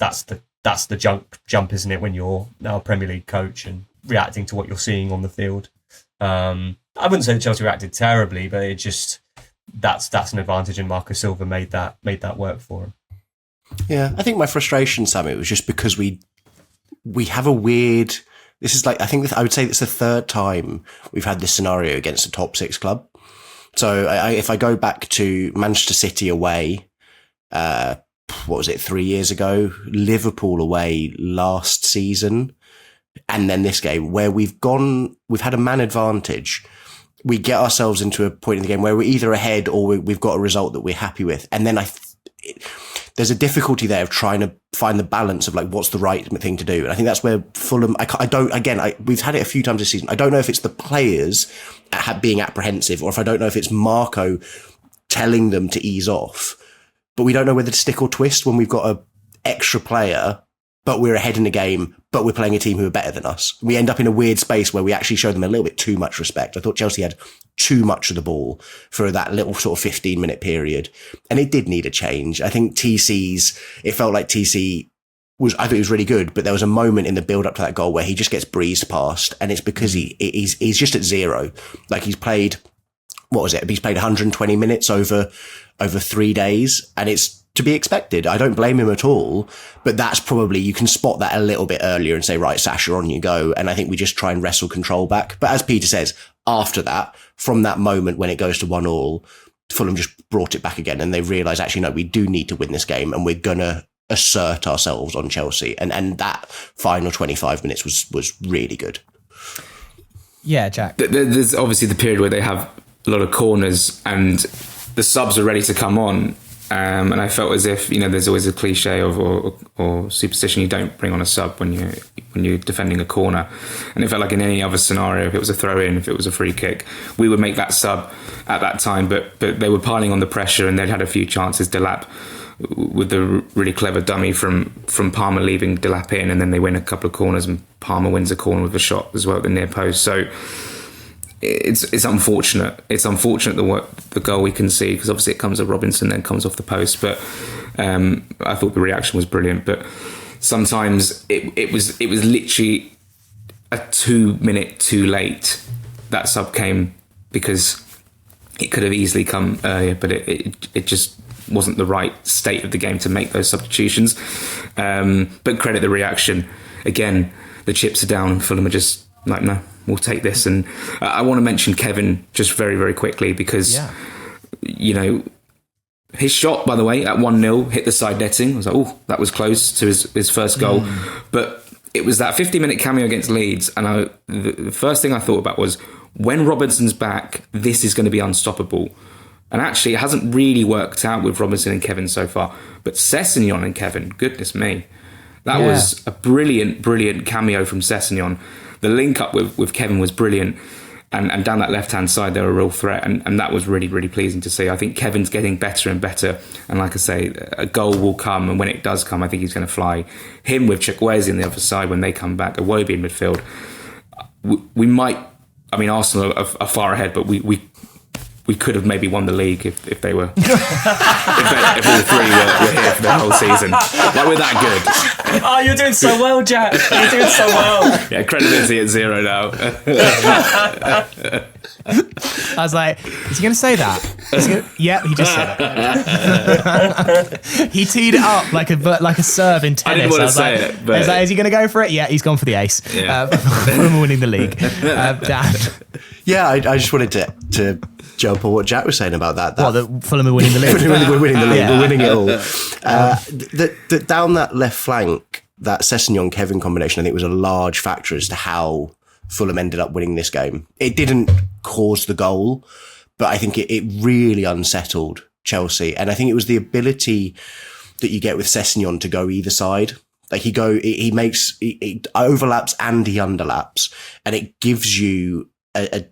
the jump, isn't it, when you're now a Premier League coach and reacting to what you're seeing on the field. I wouldn't say that Chelsea reacted terribly, but it just that's an advantage, and Marco Silva made that work for him. Yeah, I think my frustration, Sammy, was just because we have a weird This is like, I think I would say it's the third time we've had this scenario against a top 6 club. So if I go back to Manchester City away, what was it, 3 years ago, Liverpool away last season, and then this game where we've had a man advantage. We get ourselves into a point in the game where we're either ahead or we've got a result that we're happy with. And then there's a difficulty there of trying to find the balance of like, what's the right thing to do. And I think that's where Fulham, we've had it a few times this season. I don't know if it's the players being apprehensive, or if I don't know if it's Marco telling them to ease off, but we don't know whether to stick or twist when we've got an extra player, but we're ahead in the game, but we're playing a team who are better than us. We end up in a weird space where we actually show them a little bit too much respect. I thought Chelsea had too much of the ball for that little sort of 15-minute period, and it did need a change. I think it felt like TC I thought he was really good, but there was a moment in the build up to that goal where he just gets breezed past, and it's because he's just at zero. Like he's played, what was it? He's played 120 minutes over 3 days, and it's to be expected. I don't blame him at all, but that's probably, you can spot that a little bit earlier and say, right, Sasha, on you go. And I think we just try and wrestle control back. But as Peter says, after that, from that moment when it goes to 1-1, Fulham just brought it back again, and they realised, actually, no, we do need to win this game, and we're going to assert ourselves on Chelsea. And that final 25 minutes was really good. Yeah, Jack. There's obviously the period where they have a lot of corners and the subs are ready to come on. And I felt as if, there's always a cliche or superstition, you don't bring on a sub when you're defending a corner. And it felt like in any other scenario, if it was a throw in, if it was a free kick, we would make that sub at that time. But they were piling on the pressure, and they'd had a few chances. Delap with the really clever dummy from Palmer leaving Delap in, and then they win a couple of corners, and Palmer wins a corner with a shot as well at the near post. So it's unfortunate. It's unfortunate the goal we can see, because obviously it comes to Robinson, then comes off the post. But I thought the reaction was brilliant. But sometimes it was literally a 2 minute too late. That sub came, because it could have easily come earlier, but it just wasn't the right state of the game to make those substitutions. But credit the reaction. Again, the chips are down and Fulham are just like, no, we'll take this. And I want to mention Kevin just very, very quickly, because, his shot, by the way, at 1-0, hit the side netting. I was like, oh, that was close to his first goal. But it was that 50-minute cameo against Leeds. And the first thing I thought about was, when Robinson's back, this is going to be unstoppable. And actually, it hasn't really worked out with Robinson and Kevin so far. But Sessegnon and Kevin, goodness me. That was a brilliant, brilliant cameo from Sessegnon. The link up with Kevin was brilliant. And down that left-hand side, they were a real threat. And that was really, really pleasing to see. I think Kevin's getting better and better. And like I say, a goal will come. And when it does come, I think he's going to fly. Him with Chukwueze on the other side when they come back, Iwobi in midfield. We might... I mean, Arsenal are far ahead, but we could have maybe won the league if they were if all three were here for the whole season. Like, we're that good. Oh, you're doing so well, Jack. You're doing so well. Yeah, credibility at 0 now. I was like, is he going to say that? Yeah, he just said it. He teed it up like a serve in tennis. I didn't want to say it, but... Is he going to go for it? Yeah, he's gone for the ace. Yeah. Fulham winning the league. Dan. Yeah, I just wanted to jump on what Jack was saying about that. The Fulham are winning the league. We're winning the league. Yeah. We're winning it all. Down that left flank, that Sessegnon-Kevin combination, I think was a large factor as to how Fulham ended up winning this game. It didn't cause the goal, but I think it really unsettled Chelsea. And I think it was the ability that you get with Sessegnon to go either side. Like he overlaps and he underlaps, and it gives you a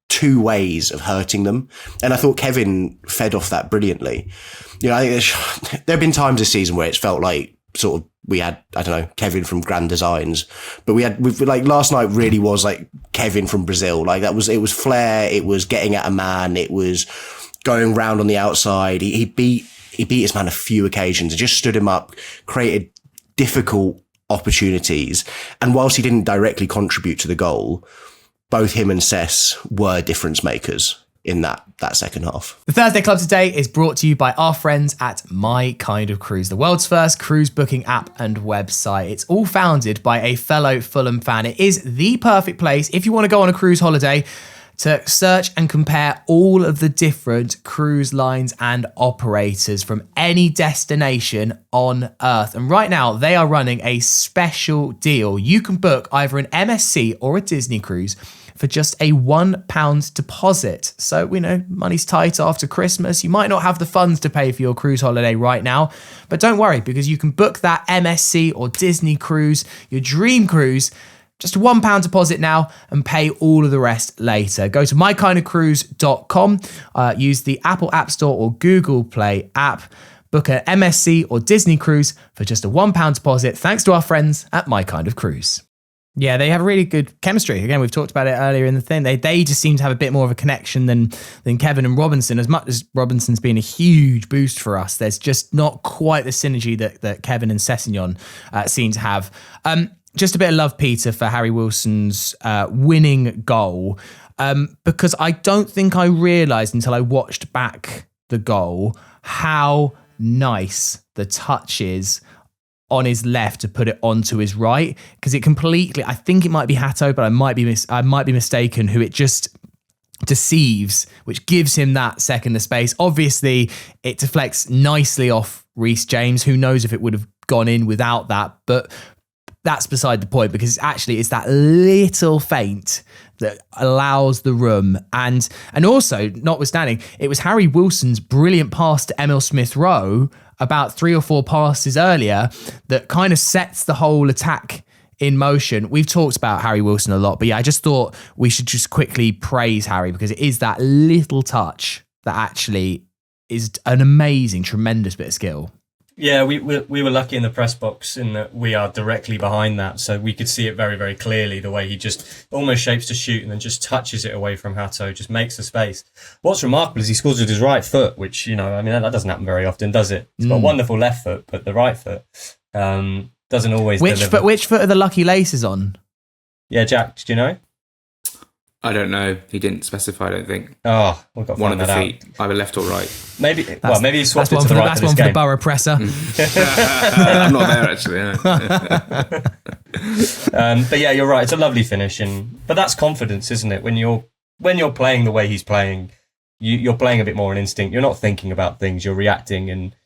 two ways of hurting them. And I thought Kevin fed off that brilliantly. I think there have been times this season where it's felt like sort of we had, I don't know, Kevin from Grand Designs, but we've like last night really was like Kevin from Brazil. Like it was flair. It was getting at a man. It was going round on the outside. He beat his man a few occasions and just stood him up, created difficult opportunities. And whilst he didn't directly contribute to the goal, both him and Sess were difference makers. in that second half. The Thursday Club today is brought to you by our friends at My Kind of Cruise, the world's first cruise booking app and website. It's all founded by a fellow Fulham fan. It is the perfect place if you want to go on a cruise holiday to search and compare all of the different cruise lines and operators from any destination on Earth. And right now, they are running a special deal. You can book either an MSC or a Disney cruise for just a £1 deposit. So we know money's tight after Christmas. You might not have the funds to pay for your cruise holiday right now, but don't worry, because you can book that MSC or Disney cruise, your dream cruise, just a £1 deposit now and pay all of the rest later. Go to mykindofcruise.com, use the Apple App Store or Google Play app, book an MSC or Disney cruise for just a £1 deposit, thanks to our friends at My Kind of Cruise. Yeah, they have really good chemistry. Again, we've talked about it earlier in the thing. They just seem to have a bit more of a connection than Kevin and Robinson. As much as Robinson's been a huge boost for us, there's just not quite the synergy that Kevin and Sessegnon seem to have. Just a bit of love, Peter, for Harry Wilson's winning goal, because I don't think I realised until I watched back the goal how nice the touch is on his left to put it onto his right, because it completely, I think it might be Hatto, but I might be mistaken, who it just deceives, which gives him that second of space. Obviously, it deflects nicely off Reece James. Who knows if it would have gone in without that, but that's beside the point, because actually it's that little feint that allows the room. And also, notwithstanding, it was Harry Wilson's brilliant pass to Emil Smith-Rowe about 3 or 4 passes earlier that kind of sets the whole attack in motion. We've talked about Harry Wilson a lot, but yeah, I just thought we should just quickly praise Harry, because it is that little touch that actually is an amazing, tremendous bit of skill. Yeah, we were lucky in the press box in that we are directly behind that, so we could see it very, very clearly, the way he just almost shapes to shoot and then just touches it away from Hatto, just makes the space. What's remarkable is he scores with his right foot, which, you know, I mean, that doesn't happen very often, does it? He's got a wonderful left foot, but the right foot doesn't always deliver. Which foot are the lucky laces on? Yeah, Jack, do you know? I don't know. He didn't specify, I don't think. Oh, we've got to one of find the that feet, either left or right. Maybe he swapped it to the right That's for this one for game. the Borough presser. I'm not there, actually. No. But yeah, you're right. It's a lovely finish, but that's confidence, isn't it? When you're playing the way he's playing, you're playing a bit more on instinct. You're not thinking about things. You're reacting, and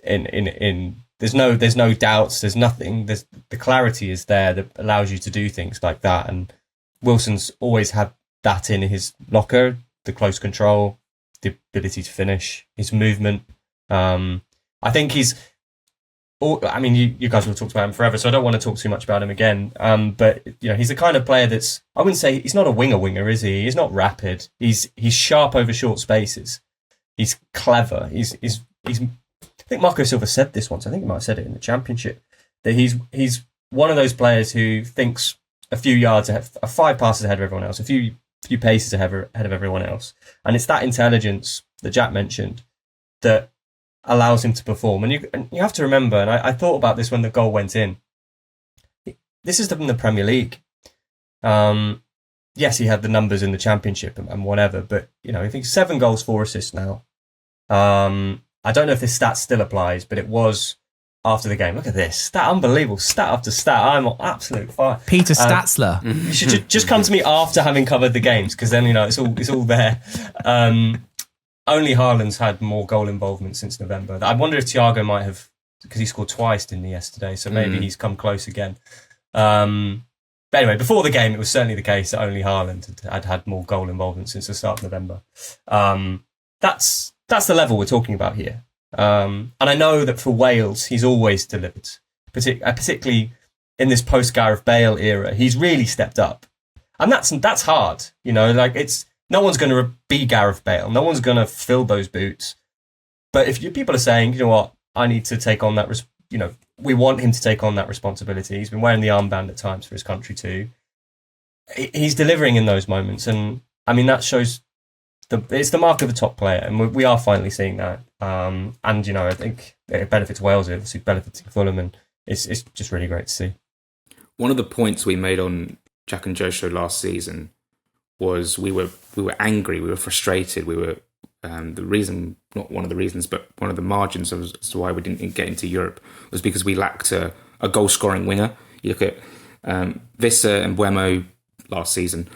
in there's no doubts. There's nothing. The clarity is there that allows you to do things like that. And Wilson's always had that in his locker: the close control, the ability to finish, his movement. I think he's. I mean, you guys will have talked about him forever, so I don't want to talk too much about him again. But you know, he's the kind of player that's. I wouldn't say he's not a winger, is he? He's not rapid. He's sharp over short spaces. He's clever. He's. I think Marco Silva said this once. I think he might have said it in the Championship, that he's one of those players who thinks a few yards ahead, 5 passes ahead of everyone else, a few paces ahead of everyone else, and it's that intelligence that Jack mentioned that allows him to perform. And you have to remember, and I thought about this when the goal went in. This is in the Premier League. Yes, he had the numbers in the Championship and whatever, but you know, I think 7 goals, 4 assists now. I don't know if this stat still applies, but it was after the game. Look at this. Stat, unbelievable. Stat after stat. I'm on absolute fire. Peter Statzler. You should just come to me after having covered the games, because then, you know, it's all there. Only Haaland's had more goal involvement since November. I wonder if Thiago might have, because he scored twice, didn't he, yesterday? So maybe he's come close again. But anyway, before the game, it was certainly the case that only Haaland had more goal involvement since the start of November. That's the level we're talking about here. And I know that for Wales, he's always delivered, particularly in this post-Gareth Bale era. He's really stepped up. And that's hard. You know, like no one's going to be Gareth Bale. No one's going to fill those boots. But if people are saying, you know what, I need to take on that, we want him to take on that responsibility. He's been wearing the armband at times for his country too. He's delivering in those moments. And I mean, that shows it's the mark of a top player. And we are finally seeing that. And, you know, I think it benefits Wales, it obviously benefits Fulham, and it's just really great to see. One of the points we made on Jack and Joe show last season was we were angry, we were frustrated, we were the reason, not one of the reasons, but one of the margins as to why we didn't get into Europe was because we lacked a goal scoring winger. You look at Visser and Buemo last season,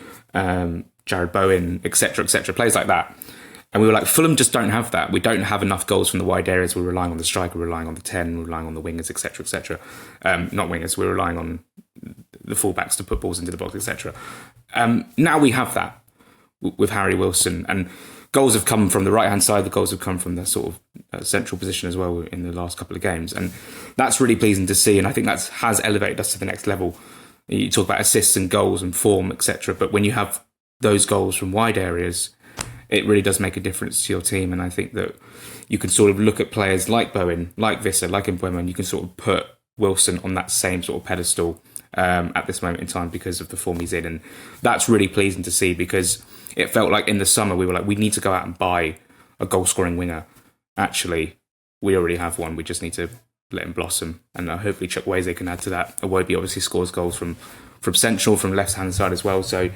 Jared Bowen, etc., players like that. And we were like, Fulham just don't have that. We don't have enough goals from the wide areas. We're relying on the striker, we're relying on the 10, we're relying on the wingers, etc. Not wingers, we're relying on the fullbacks to put balls into the box, etc. Now we have that with Harry Wilson. And goals have come from the right-hand side. The goals have come from the sort of central position as well in the last couple of games. And that's really pleasing to see. And I think that has elevated us to the next level. You talk about assists and goals and form, etc. But when you have those goals from wide areas, it really does make a difference to your team. And I think that you can sort of look at players like Bowen, like Visser, like Mbeumo, and you can sort of put Wilson on that same sort of pedestal at this moment in time because of the form he's in. And that's really pleasing to see, because it felt like in the summer we were like, we need to go out and buy a goal-scoring winger. Actually, we already have one. We just need to let him blossom. And hopefully Chukwueze can add to that. Iwobi obviously scores goals from central, from left-hand side as well. So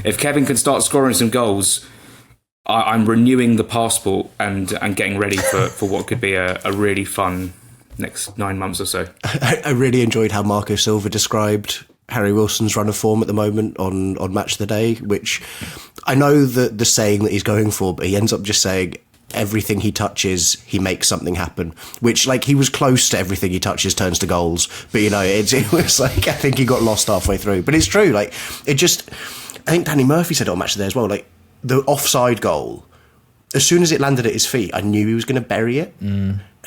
if Kevin can start scoring some goals, I'm renewing the passport and getting ready for what could be a really fun next 9 months or so. I really enjoyed how Marco Silva described Harry Wilson's run of form at the moment on Match of the Day, which I know the saying that he's going for, but he ends up just saying everything he touches, he makes something happen, which, like, he was close to everything he touches turns to goals. But, you know, it was like, I think he got lost halfway through. But it's true. Like, I think Danny Murphy said it on Match of the Day as well, like, the offside goal, as soon as it landed at his feet, I knew he was going to bury it.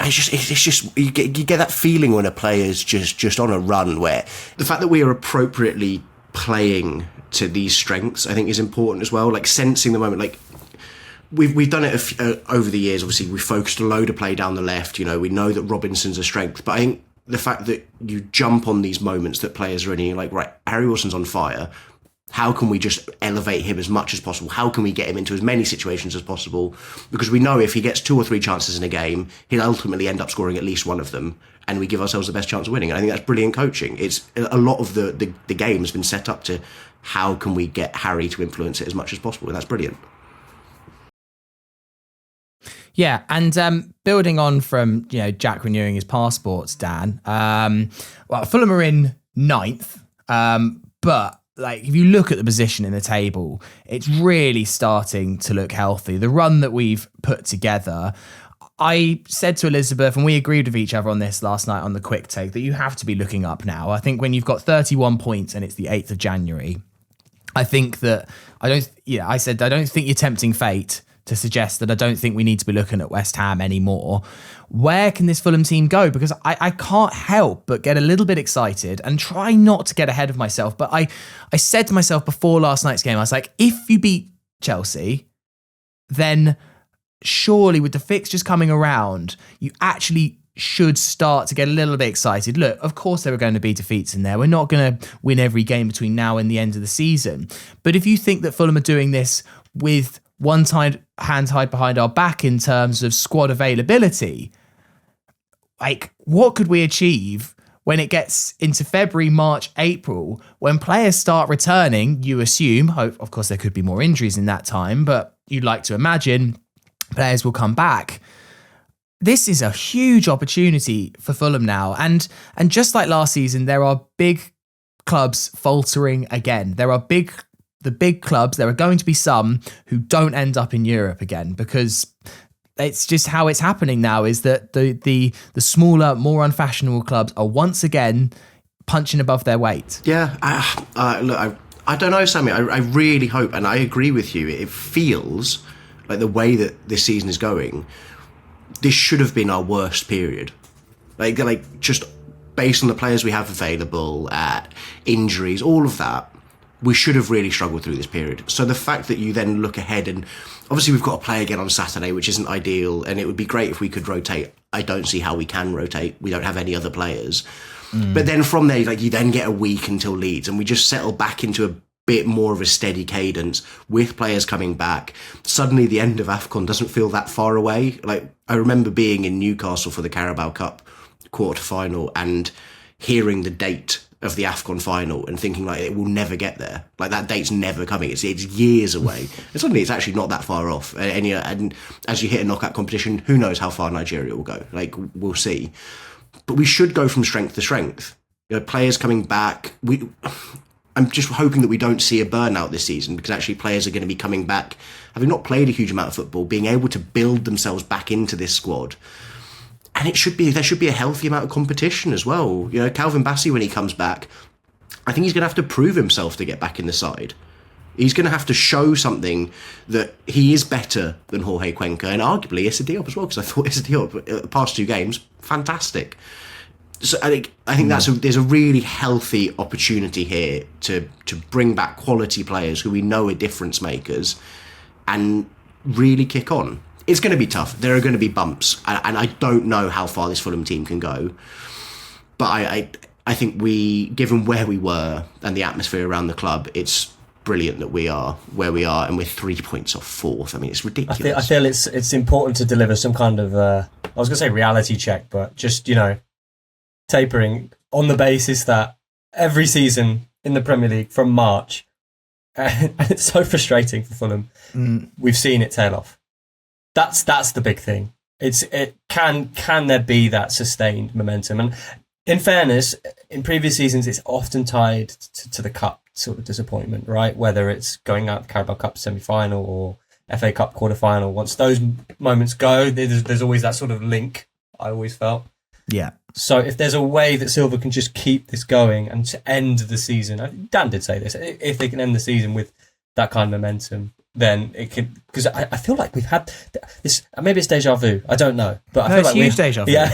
It's just you get that feeling when a player's just on a run, where the fact that we are appropriately playing to these strengths, I think, is important as well. Like, sensing the moment. Like, we've done it over the years. Obviously, we focused a load of play down the left. You know, we know that Robinson's a strength, but I think the fact that you jump on these moments that players are in, and you're like, right, Harry Wilson's on fire. How can we just elevate him as much as possible? How can we get him into as many situations as possible? Because we know if he gets 2 or 3 chances in a game, he'll ultimately end up scoring at least one of them, and we give ourselves the best chance of winning. And I think that's brilliant coaching. It's a lot of the game has been set up to how can we get Harry to influence it as much as possible, and that's brilliant. Yeah, and building on from Jack renewing his passports, Dan. Well, Fulham are in 9th, but like, if you look at the position in the table, it's really starting to look healthy. The run that we've put together, I said to Elizabeth, and we agreed with each other on this last night on the quick take, that you have to be looking up now. I think when you've got 31 points and it's the 8th of January, I think that I said I don't think you're tempting fate to suggest that I don't think we need to be looking at West Ham anymore. Where can this Fulham team go? Because I can't help but get a little bit excited and try not to get ahead of myself. But I said to myself before last night's game, I was like, if you beat Chelsea, then surely with the fixtures coming around, you actually should start to get a little bit excited. Look, of course there are going to be defeats in there. We're not going to win every game between now and the end of the season. But if you think that Fulham are doing this with one hand tied behind our back in terms of squad availability, like, what could we achieve when it gets into February, March, April, when players start returning? You assume, of course there could be more injuries in that time, but you'd like to imagine players will come back. This is a huge opportunity for Fulham now. And just like last season, there are big clubs faltering again. The big clubs, there are going to be some who don't end up in Europe again, because it's just how it's happening now, is that the smaller, more unfashionable clubs are once again punching above their weight. Yeah, look, I don't know, Sammy. I really hope, and I agree with you, it feels like the way that this season is going, this should have been our worst period. Like just based on the players we have available, injuries, all of that, we should have really struggled through this period. So the fact that you then look ahead, and obviously we've got to play again on Saturday, which isn't ideal, and it would be great if we could rotate. I don't see how we can rotate. We don't have any other players. But then from there, like, you then get a week until Leeds, and we just settle back into a bit more of a steady cadence with players coming back. Suddenly the end of AFCON doesn't feel that far away. Like, I remember being in Newcastle for the Carabao Cup quarter-final and hearing the date of the AFCON final and thinking like it will never get there. Like that date's never coming. It's years away. And suddenly it's actually not that far off. And as you hit a knockout competition, who knows how far Nigeria will go? Like we'll see. But we should go from strength to strength. Players coming back. I'm just hoping that we don't see a burnout this season, because actually players are going to be coming back, having not played a huge amount of football, being able to build themselves back into this squad. And there should be a healthy amount of competition as well. Calvin Bassey, when he comes back, I think he's going to have to prove himself to get back in the side. He's going to have to show something that he is better than Jorge Cuenca, and arguably Issa Diop as well, because I thought Issa Diop, the past 2 games, fantastic. So I think there's a really healthy opportunity here to bring back quality players who we know are difference makers and really kick on. It's going to be tough. There are going to be bumps, and I don't know how far this Fulham team can go. But I think given where we were and the atmosphere around the club, it's brilliant that we are where we are, and we're 3 points off 4th. I mean, it's ridiculous. I feel it's important to deliver some kind of I was going to say reality check, but just tapering on the basis that every season in the Premier League from March, and it's so frustrating for Fulham, we've seen it tail off. That's the big thing. Can there be that sustained momentum? And in fairness, in previous seasons, it's often tied to the cup sort of disappointment, right? Whether it's going out the Carabao Cup semi-final or FA Cup quarter-final. Once those moments go, there's always that sort of link, I always felt. Yeah. So if there's a way that Silva can just keep this going and to end the season, Dan did say this, if they can end the season with that kind of momentum, then it could, because I feel like we've had this, maybe it's deja vu, I don't know, but I feel like huge deja vu. Yeah.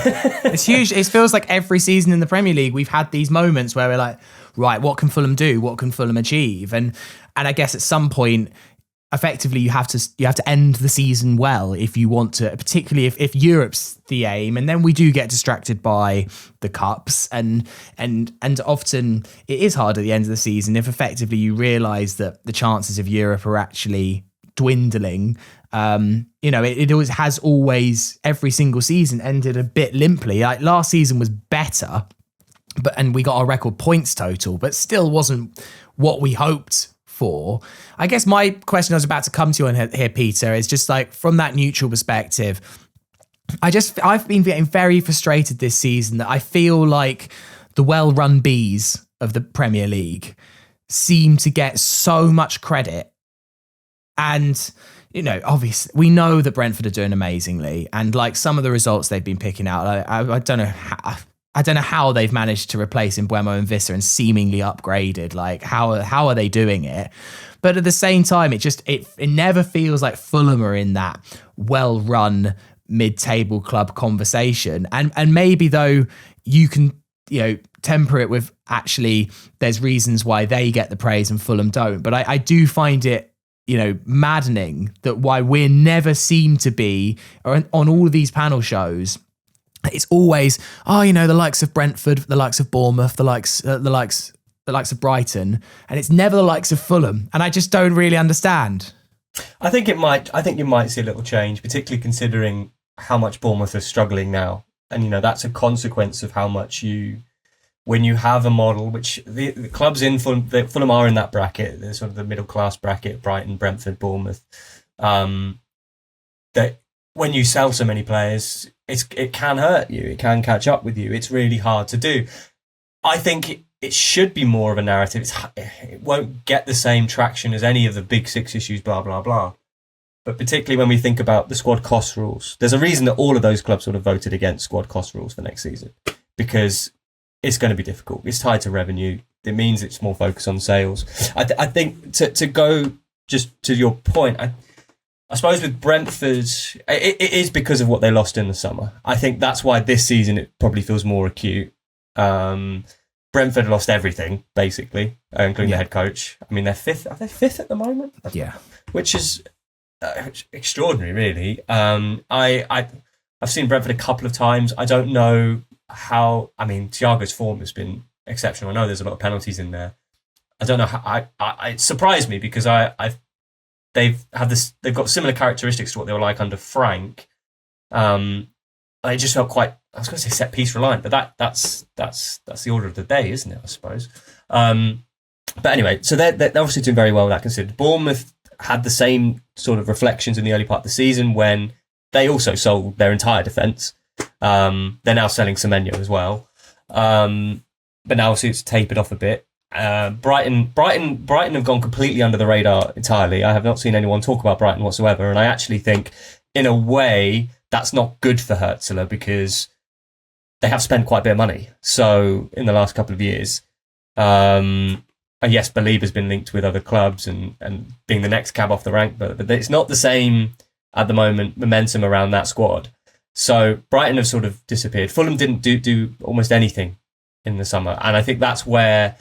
It's huge. It feels like every season in the Premier League we've had these moments where we're like, right, what can Fulham do? What can Fulham achieve? And I guess at some point, effectively, you have to end the season well if you want to, particularly if Europe's the aim, and then we do get distracted by the cups, and often it is hard at the end of the season if effectively you realise that the chances of Europe are actually dwindling. It always has every single season ended a bit limply. Like last season was better, and we got our record points total, but still wasn't what we hoped for. I guess my question I was about to come to you on here, Peter, is just like from that neutral perspective, I've been getting very frustrated this season that I feel like the well-run bees of the Premier League seem to get so much credit. And, obviously we know that Brentford are doing amazingly, and like some of the results they've been picking out, I don't know how, I don't know how they've managed to replace Mbeumo and Visser and seemingly upgraded. Like, how are they doing it? But at the same time, it never feels like Fulham are in that well-run mid-table club conversation. And maybe though you can, temper it with actually there's reasons why they get the praise and Fulham don't. But I do find it, maddening that why we're never seem to be on all of these panel shows. It's always, the likes of Brentford, the likes of Bournemouth, the likes of Brighton, and it's never the likes of Fulham. And I just don't really understand. I think you might see a little change, particularly considering how much Bournemouth are struggling now. And, that's a consequence of how much when you have a model, which the clubs in Fulham are in that bracket, the sort of the middle class bracket, Brighton, Brentford, Bournemouth, that when you sell so many players, it can hurt you. It can catch up with you. It's really hard to do. I think it should be more of a narrative. It won't get the same traction as any of the big six issues, blah, blah, blah. But particularly when we think about the squad cost rules, there's a reason that all of those clubs would have voted against squad cost rules for next season, because it's going to be difficult. It's tied to revenue. It means it's more focused on sales. I think to go just to your point, I suppose with Brentford, it is because of what they lost in the summer. I think that's why this season it probably feels more acute. Brentford lost everything, basically, including the head coach. I mean, they're fifth. Are they fifth at the moment? Yeah. Which is extraordinary, really. I've seen Brentford a couple of times. I don't know how... I mean, Thiago's form has been exceptional. I know there's a lot of penalties in there. I don't know how... it surprised me because they've got similar characteristics to what they were like under Frank. it just felt quite, I was going to say set piece reliant, but that's the order of the day, isn't it, I suppose. But anyway, so they're obviously doing very well, that considered. Bournemouth had the same sort of reflections in the early part of the season when they also sold their entire defence. They're now selling Semenyo as well. But now it's tapered off a bit. Brighton have gone completely under the radar entirely. I have not seen anyone talk about Brighton whatsoever, and I actually think, in a way, that's not good for Rutzler because they have spent quite a bit of money. So in the last couple of years, and yes, Believe has been linked with other clubs and being the next cab off the rank, but it's not the same at the moment momentum around that squad. So Brighton have sort of disappeared. Fulham didn't do almost anything in the summer, and I think that's where,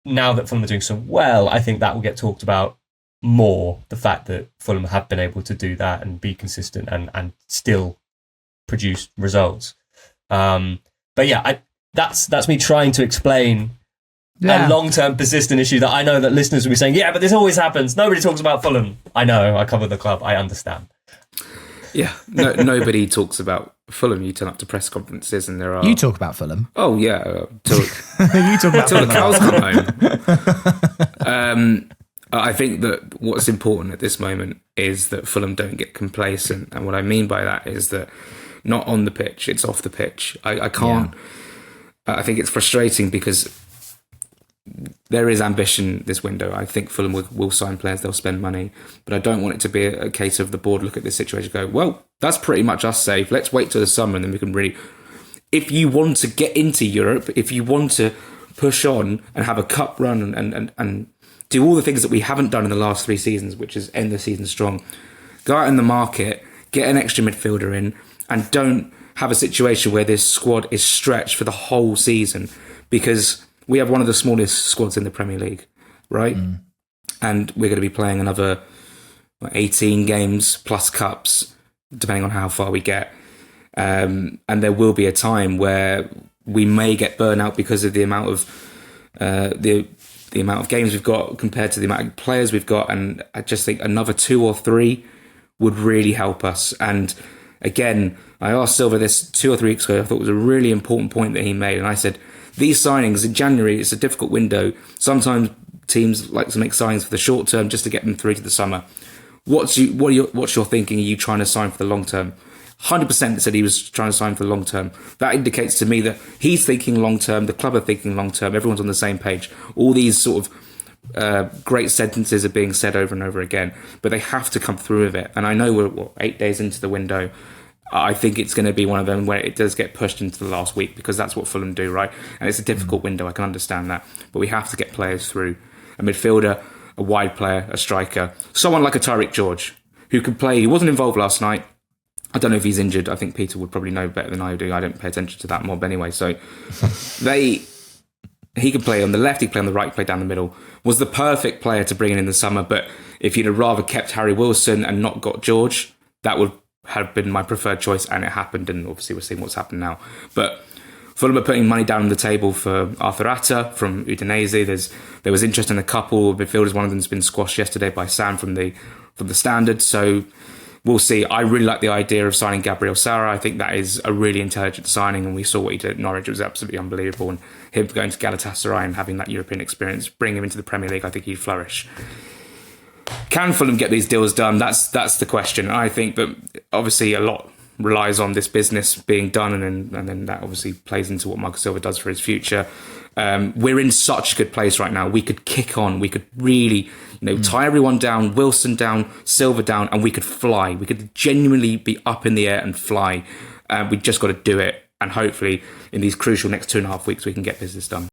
now that Fulham are doing so well, I think that will get talked about more, the fact that Fulham have been able to do that and be consistent and still produce results. But yeah, that's me trying to explain a long-term persistent issue that I know that listeners will be saying, yeah, but this always happens. Nobody talks about Fulham. I know, I cover the club. I understand. Yeah, nobody talks about Fulham. You turn up to press conferences and there are... You talk about Fulham. Oh, yeah. You talk about till Fulham. the cows come home. I think that what's important at this moment is that Fulham don't get complacent. And what I mean by that is that not on the pitch, it's off the pitch. I can't... Yeah. I think it's frustrating because there is ambition this window. I think Fulham will sign players, they'll spend money, but I don't want it to be a case of the board look at this situation and go, well, that's pretty much us safe. Let's wait till the summer and then we can really... If you want to get into Europe, if you want to push on and have a cup run and do all the things that we haven't done in the last 3 seasons, which is end the season strong, go out in the market, get an extra midfielder in, and don't have a situation where this squad is stretched for the whole season, because we have one of the smallest squads in the Premier League, right? And we're going to be playing another 18 games plus cups, depending on how far we get. And there will be a time where we may get burnout because of the amount of the amount of games we've got compared to the amount of players we've got. And I just think another 2 or 3 would really help us. And again, I asked Silver this 2 or 3 weeks ago. I thought it was a really important point that he made. And I said, these signings in January, it's a difficult window. Sometimes teams like to make signings for the short term just to get them through to the summer. What's your thinking? Are you trying to sign for the long term? 100% said he was trying to sign for the long term. That indicates to me that he's thinking long term, the club are thinking long term, everyone's on the same page. All these sort of great sentences are being said over and over again, but they have to come through with it. And I know we're 8 days into the window. I think it's going to be one of them where it does get pushed into the last week, because that's what Fulham do, right? And it's a difficult window, I can understand that. But we have to get players through. A midfielder, a wide player, a striker, someone like a Tyreek George, who can play. He wasn't involved last night. I don't know if he's injured. I think Peter would probably know better than I do. I don't pay attention to that mob anyway. So he could play on the left, he could play on the right, play down the middle. Was the perfect player to bring in the summer. But if you'd have rather kept Harry Wilson and not got George, that would have been my preferred choice, and it happened. And obviously we're seeing what's happened now. But Fulham are putting money down on the table for Arthur Atta from Udinese. There was interest in a couple of midfielders. One of them's been squashed yesterday by Sam from the Standard. So we'll see. I really like the idea of signing Gabriel Sara. I think that is a really intelligent signing, and we saw what he did at Norwich. It was absolutely unbelievable. And him going to Galatasaray and having that European experience, bring him into the Premier League, I think he'd flourish. Can Fulham get these deals done? That's the question. I think that obviously a lot relies on this business being done, and then that obviously plays into what Marco Silva does for his future. We're in such a good place right now. We could kick on. We could really, tie everyone down, Wilson down, Silva down, and we could fly. We could genuinely be up in the air and fly. We just got to do it. And hopefully in these crucial next 2.5 weeks, we can get business done.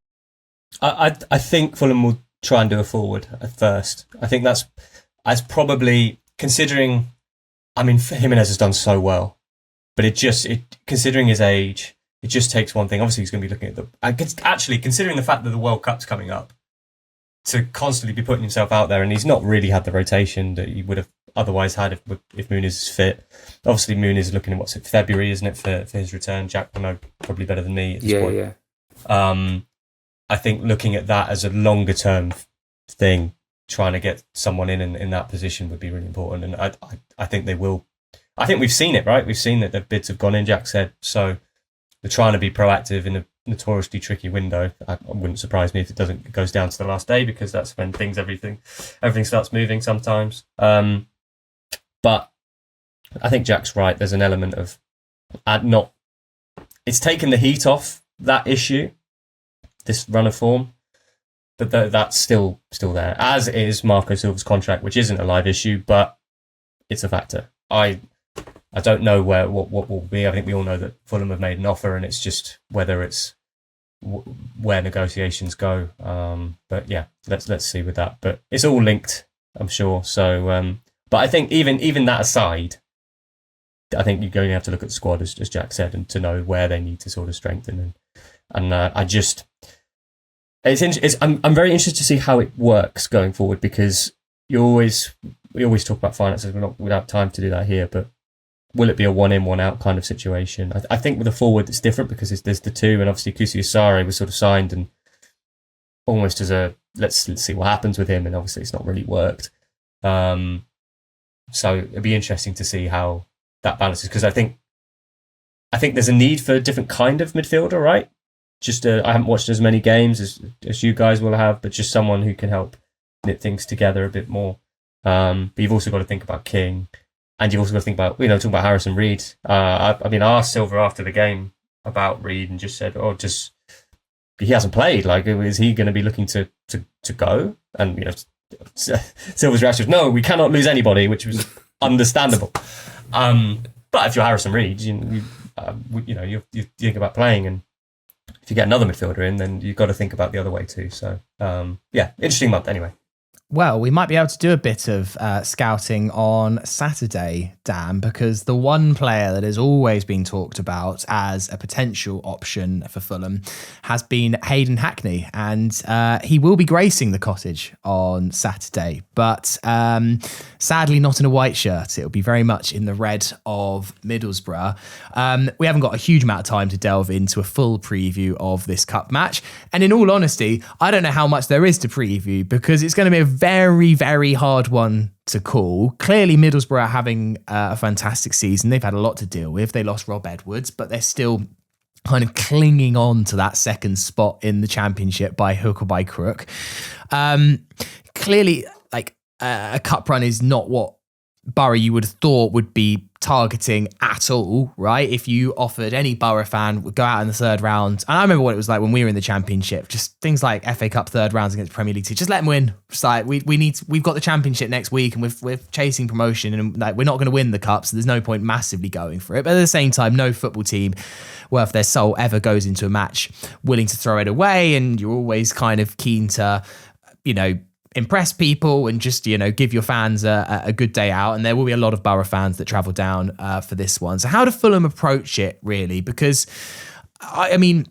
I think Fulham will try and do a forward at first. I think that's probably, considering, Jimenez has done so well, but considering his age, it just takes one thing. Obviously, he's going to be looking at actually, considering the fact that the World Cup's coming up, to constantly be putting himself out there, and he's not really had the rotation that he would have otherwise had if Muniz is fit. Obviously, Muniz is looking at February, isn't it, for his return? Jack will know probably better than me at this point. Yeah. I think looking at that as a longer term thing, trying to get someone in that position would be really important, and I think they will. I think we've seen it, right? We've seen that the bids have gone in, Jack said. So they're trying to be proactive in a notoriously tricky window. It wouldn't surprise me if it goes down to the last day, because that's when everything starts moving sometimes. But I think Jack's right. There's an element of it's taken the heat off that issue, this run of form, but that's still there, as is Marco Silva's contract, which isn't a live issue, but it's a factor. I don't know what will be. I think we all know that Fulham have made an offer, and it's just whether it's where negotiations go. But yeah, let's see with that. But it's all linked, I'm sure. So, but I think even that aside, I think you're going to have to look at the squad, as Jack said, and to know where they need to sort of strengthen. And I'm very interested to see how it works going forward, because we always talk about finances. We're not without time to do that here, but will it be a one in, one out kind of situation? I think with the forward it's different, because there's the two, and obviously Cucurella was sort of signed and almost as a let's see what happens with him, and obviously it's not really worked. So it'd be interesting to see how that balances, because I think there's a need for a different kind of midfielder, right? Just I haven't watched as many games as you guys will have, but just someone who can help knit things together a bit more. But you've also got to think about King, and you've also got to think about, talking about Harrison Reed. I asked Silva after the game about Reed and just said, he hasn't played. Like, is he going to be looking to go? And, Silva's reaction was, no, we cannot lose anybody, which was understandable. But if you're Harrison Reed, you think about playing, and if you get another midfielder in, then you've got to think about the other way too. So, interesting month anyway. Well, we might be able to do a bit of scouting on Saturday, Dan, because the one player that has always been talked about as a potential option for Fulham has been Hayden Hackney, and he will be gracing the Cottage on Saturday, but sadly not in a white shirt. It'll be very much in the red of Middlesbrough. We haven't got a huge amount of time to delve into a full preview of this cup match, and in all honesty, I don't know how much there is to preview, because it's going to be a very, very hard one to call. Clearly, Middlesbrough are having a fantastic season. They've had a lot to deal with. They lost Rob Edwards, but they're still kind of clinging on to that second spot in the Championship by hook or by crook. Clearly, a cup run is not what Borough you would have thought would be targeting at all, right? If you offered any Borough fan would go out in the third round, and I remember what it was like when we were in the Championship, just things like FA Cup third rounds against Premier League teams, just let them win. It's like we've got the Championship next week, and we're chasing promotion, and we're not going to win the cup, so there's no point massively going for it. But at the same time, no football team worth their soul ever goes into a match willing to throw it away, and you're always kind of keen to, impress people and just, give your fans a good day out. And there will be a lot of Borough fans that travel down for this one. So how do Fulham approach it, really? Because, in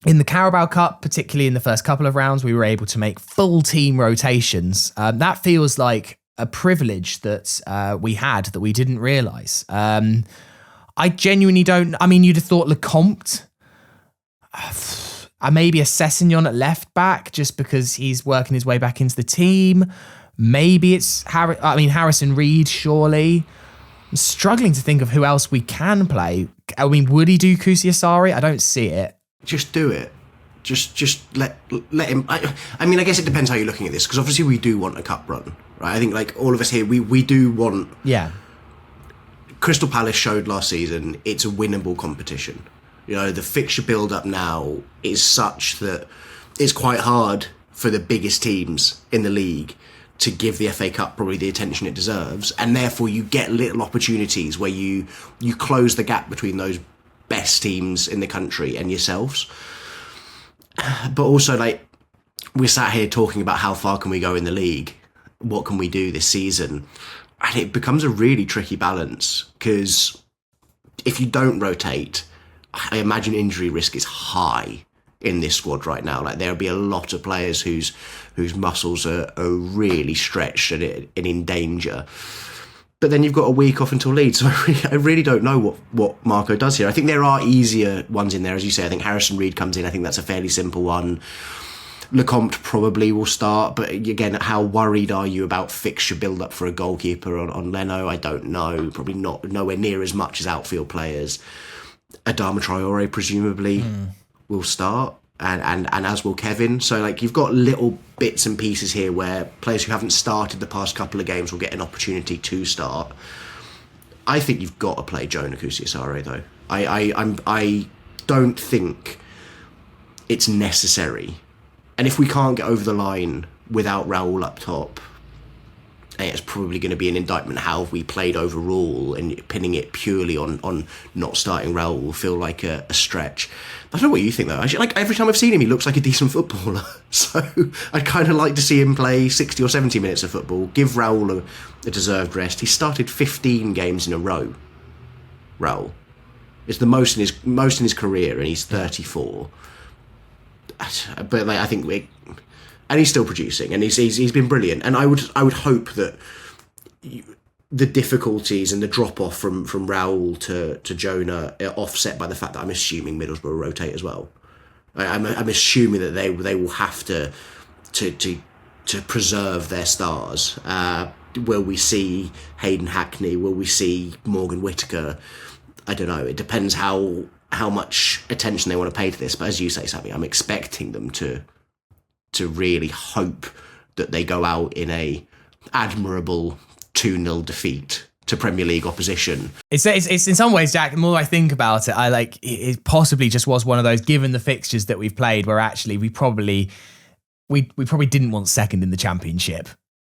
the Carabao Cup, particularly in the first couple of rounds, we were able to make full team rotations. That feels like a privilege that we had that we didn't realise. I genuinely don't... you'd have thought Lecomte... maybe a Sessegnon at left back, just because he's working his way back into the team. Maybe it's Harrison Reed, surely. I'm struggling to think of who else we can play. Would he do Cucurella? I don't see it. Just do it. Just let him. I guess it depends how you're looking at this, because obviously we do want a cup run, right? I think all of us here, we do want... Yeah. Crystal Palace showed last season it's a winnable competition. The fixture build-up now is such that it's quite hard for the biggest teams in the league to give the FA Cup probably the attention it deserves, and therefore you get little opportunities where you close the gap between those best teams in the country and yourselves. But also, we're sat here talking about how far can we go in the league, what can we do this season, and it becomes a really tricky balance, because if you don't rotate, I imagine injury risk is high in this squad right now. There'll be a lot of players whose muscles are really stretched and in danger. But then you've got a week off until Leeds, so I really don't know what Marco does here. I think there are easier ones in there, as you say. I think Harrison Reed comes in. I think that's a fairly simple one. Lecomte probably will start, but again, how worried are you about fixture build-up for a goalkeeper on Leno? I don't know. Probably nowhere near as much as outfield players. Adama Traore presumably will start, and as will Kevin. So like you've got little bits and pieces here where players who haven't started the past couple of games will get an opportunity to start. I think you've got to play Jonah Cucurella though. I don't think it's necessary. And if we can't get over the line without Raul up top, it's probably going to be an indictment how we played overall, and pinning it purely on not starting Raul will feel like a stretch. I don't know what you think though. Actually, like every time I've seen him, he looks like a decent footballer. So I'd kind of like to see him play 60 or 70 minutes of football. Give Raul a deserved rest. He started 15 games in a row. Raul, it's the most in his career, and he's 34. But like, I think and he's still producing, and he's been brilliant. And I would hope that the difficulties and the drop off from Raul to Jonah are offset by the fact that I'm assuming Middlesbrough rotate as well. I'm assuming that they will have to preserve their stars. Will we see Hayden Hackney? Will we see Morgan Whittaker? I don't know. It depends how much attention they want to pay to this. But as you say, Sammy, I'm expecting them to really hope that they go out in a admirable 2-0 defeat to Premier League opposition. It's in some ways, Jack, the more I think about it, it possibly just was one of those, given the fixtures that we've played, where actually we probably didn't want second in the Championship.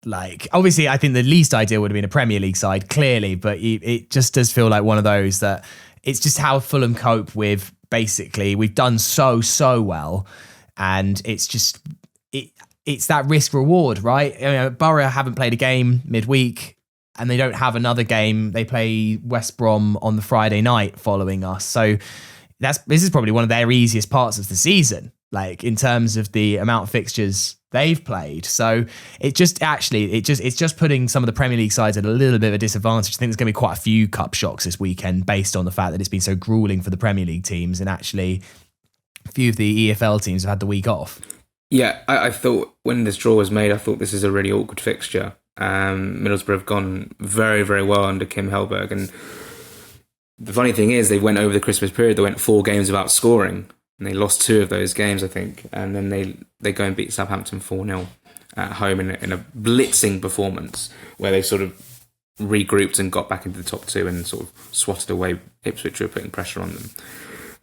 Like, obviously, I think the least ideal would have been a Premier League side, clearly, but it just does feel like one of those that it's just how Fulham cope with, basically, we've done so well, and it's just, it's that risk reward, right? You know, Borough haven't played a game midweek, and they don't have another game. They play West Brom on the Friday night following us. So this is probably one of their easiest parts of the season, like in terms of the amount of fixtures they've played. So it's just putting some of the Premier League sides at a little bit of a disadvantage. I think there's going to be quite a few cup shocks this weekend based on the fact that it's been so grueling for the Premier League teams, and actually a few of the EFL teams have had the week off. Yeah, I thought when this draw was made, I thought this is a really awkward fixture. Middlesbrough have gone very, very well under Kim Hellberg, and the funny thing is they went over the Christmas period, they went 4 games without scoring, and they lost 2 of those games, I think, and then they go and beat Southampton 4-0 at home in a blitzing performance where they sort of regrouped and got back into the top 2 and sort of swatted away Ipswich, who were putting pressure on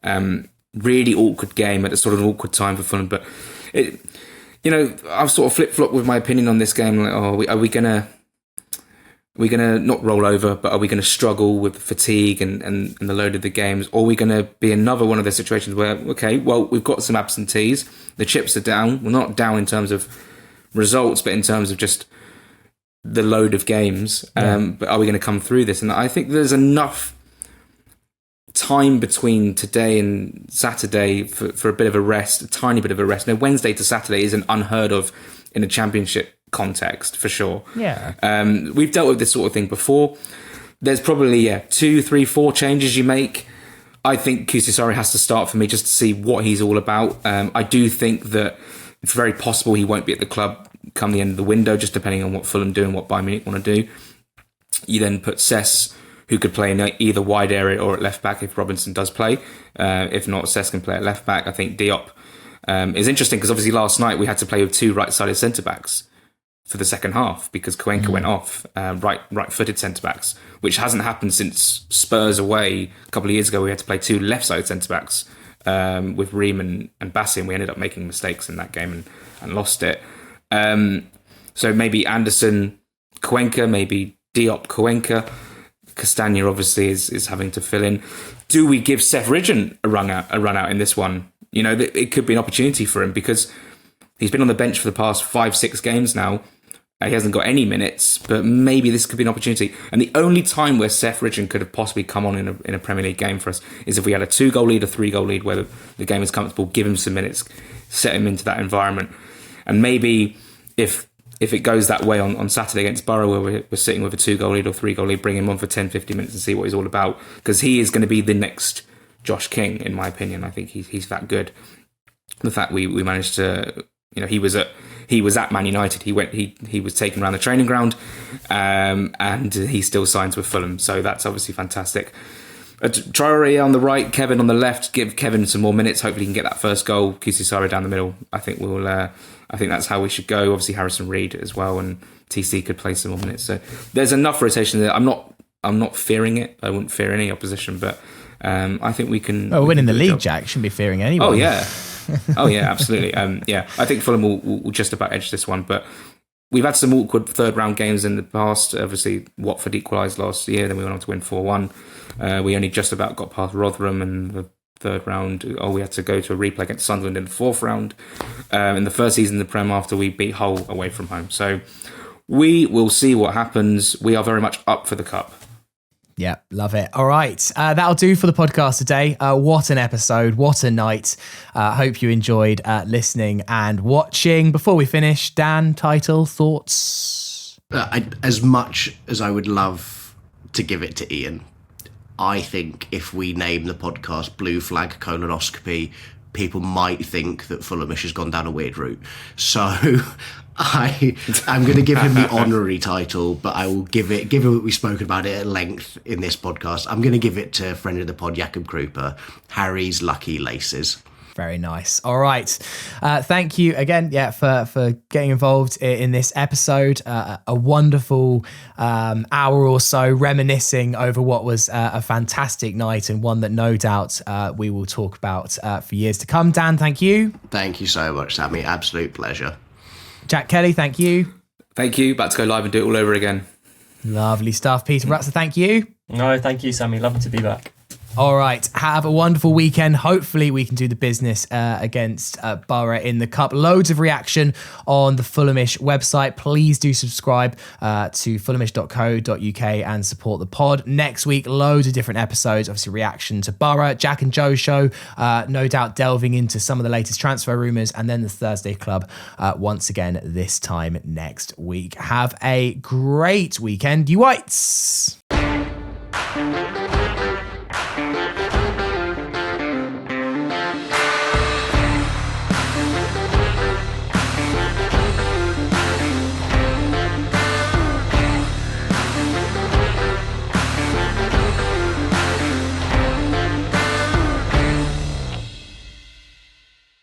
them. Really awkward game at a sort of awkward time for Fulham, but I've sort of flip-flopped with my opinion on this game. Like, are we gonna not roll over, but are we gonna struggle with fatigue and the load of the games? Or are we gonna be another one of those situations where, okay, well, we've got some absentees, the chips are down. We're not down in terms of results, but in terms of just the load of games. But are we going to come through this? And I think there's enough time between today and Saturday for a bit of a rest, a tiny bit of a rest. Now, Wednesday to Saturday isn't unheard of in a Championship context, for sure. Yeah. We've dealt with this sort of thing before. There's probably 2, 3, 4 changes you make. I think Cucurella has to start for me just to see what he's all about. I do think that it's very possible he won't be at the club come the end of the window, just depending on what Fulham do and what Bayern Munich want to do. You then put Cess, who could play in either wide area or at left back if Robinson does play. If not, Cess can play at left back. I think Diop is interesting because obviously last night we had to play with 2 right-sided centre-backs for the second half because Cuenca went off, right-footed centre-backs, which hasn't happened since Spurs away a couple of years ago. We had to play 2 left-sided centre-backs with Ream and Bassi, and we ended up making mistakes in that game and lost it. So maybe Anderson, Cuenca, maybe Diop, Cuenca. Castagna obviously is having to fill in. Do we give Seth Ridgen a run out in this one? You know, it could be an opportunity for him because he's been on the bench for the past 5-6 games now. He hasn't got any minutes, but maybe this could be an opportunity. And the only time where Seth Ridgen could have possibly come on in a Premier League game for us is if we had a 2-goal lead, a 3-goal lead, where the game is comfortable, give him some minutes, set him into that environment. And maybe if it goes that way on Saturday against Borough, where we're sitting with a 2-goal lead or 3-goal lead, bring him on for 10-15 minutes and see what he's all about. Because he is going to be the next Josh King, in my opinion. I think he's that good. The fact we managed to He was at Man United. He was taken around the training ground, and he still signs with Fulham. So that's obviously fantastic. Traore on the right, Kevin on the left. Give Kevin some more minutes. Hopefully, he can get that first goal. Cooke down the middle. I think I think that's how we should go. Obviously, Harrison Reed as well, and TC could play some more minutes. So there's enough rotation there. I'm not fearing it. I wouldn't fear any opposition, but I think we can. Oh, winning the league, Jack, shouldn't be fearing anyone. Oh yeah, absolutely. I think Fulham will just about edge this one, but we've had some awkward third round games in the past. Obviously, Watford equalised last year, then we went on to win 4-1. We only just about got past Rotherham in the third round. We had to go to a replay against Sunderland in the fourth round in the first season in the Prem after we beat Hull away from home. So we will see what happens. We are very much up for the cup. Yeah, love it. All right, that'll do for the podcast today. What an episode, what a night. Hope you enjoyed listening and watching. Before we finish, Dan, title, thoughts? As much as I would love to give it to Ian, I think if we name the podcast Blue Flag Colonoscopy, people might think that Fulhamish has gone down a weird route. So I'm going to give him the honorary title, but I will given what we've spoken about it at length in this podcast, I'm going to give it to friend of the pod, Jakob Krupa, Harry's Lucky Laces. Very nice. All right. Thank you again, for getting involved in this episode. A wonderful hour or so reminiscing over what was a fantastic night, and one that no doubt we will talk about for years to come. Dan, thank you. Thank you so much, Sammy. Absolute pleasure. Jack Kelly, thank you. Thank you. About to go live and do it all over again. Lovely stuff. Peter Ruztler, thank you. No, thank you, Sammy. Lovely to be back. All right. Have a wonderful weekend. Hopefully we can do the business against Borough in the Cup. Loads of reaction on the Fulhamish website. Please do subscribe to fulhamish.co.uk and support the pod. Next week, loads of different episodes. Obviously, reaction to Borough, Jack and Joe show. No doubt delving into some of the latest transfer rumours, and then the Thursday Club once again this time next week. Have a great weekend, you Whites.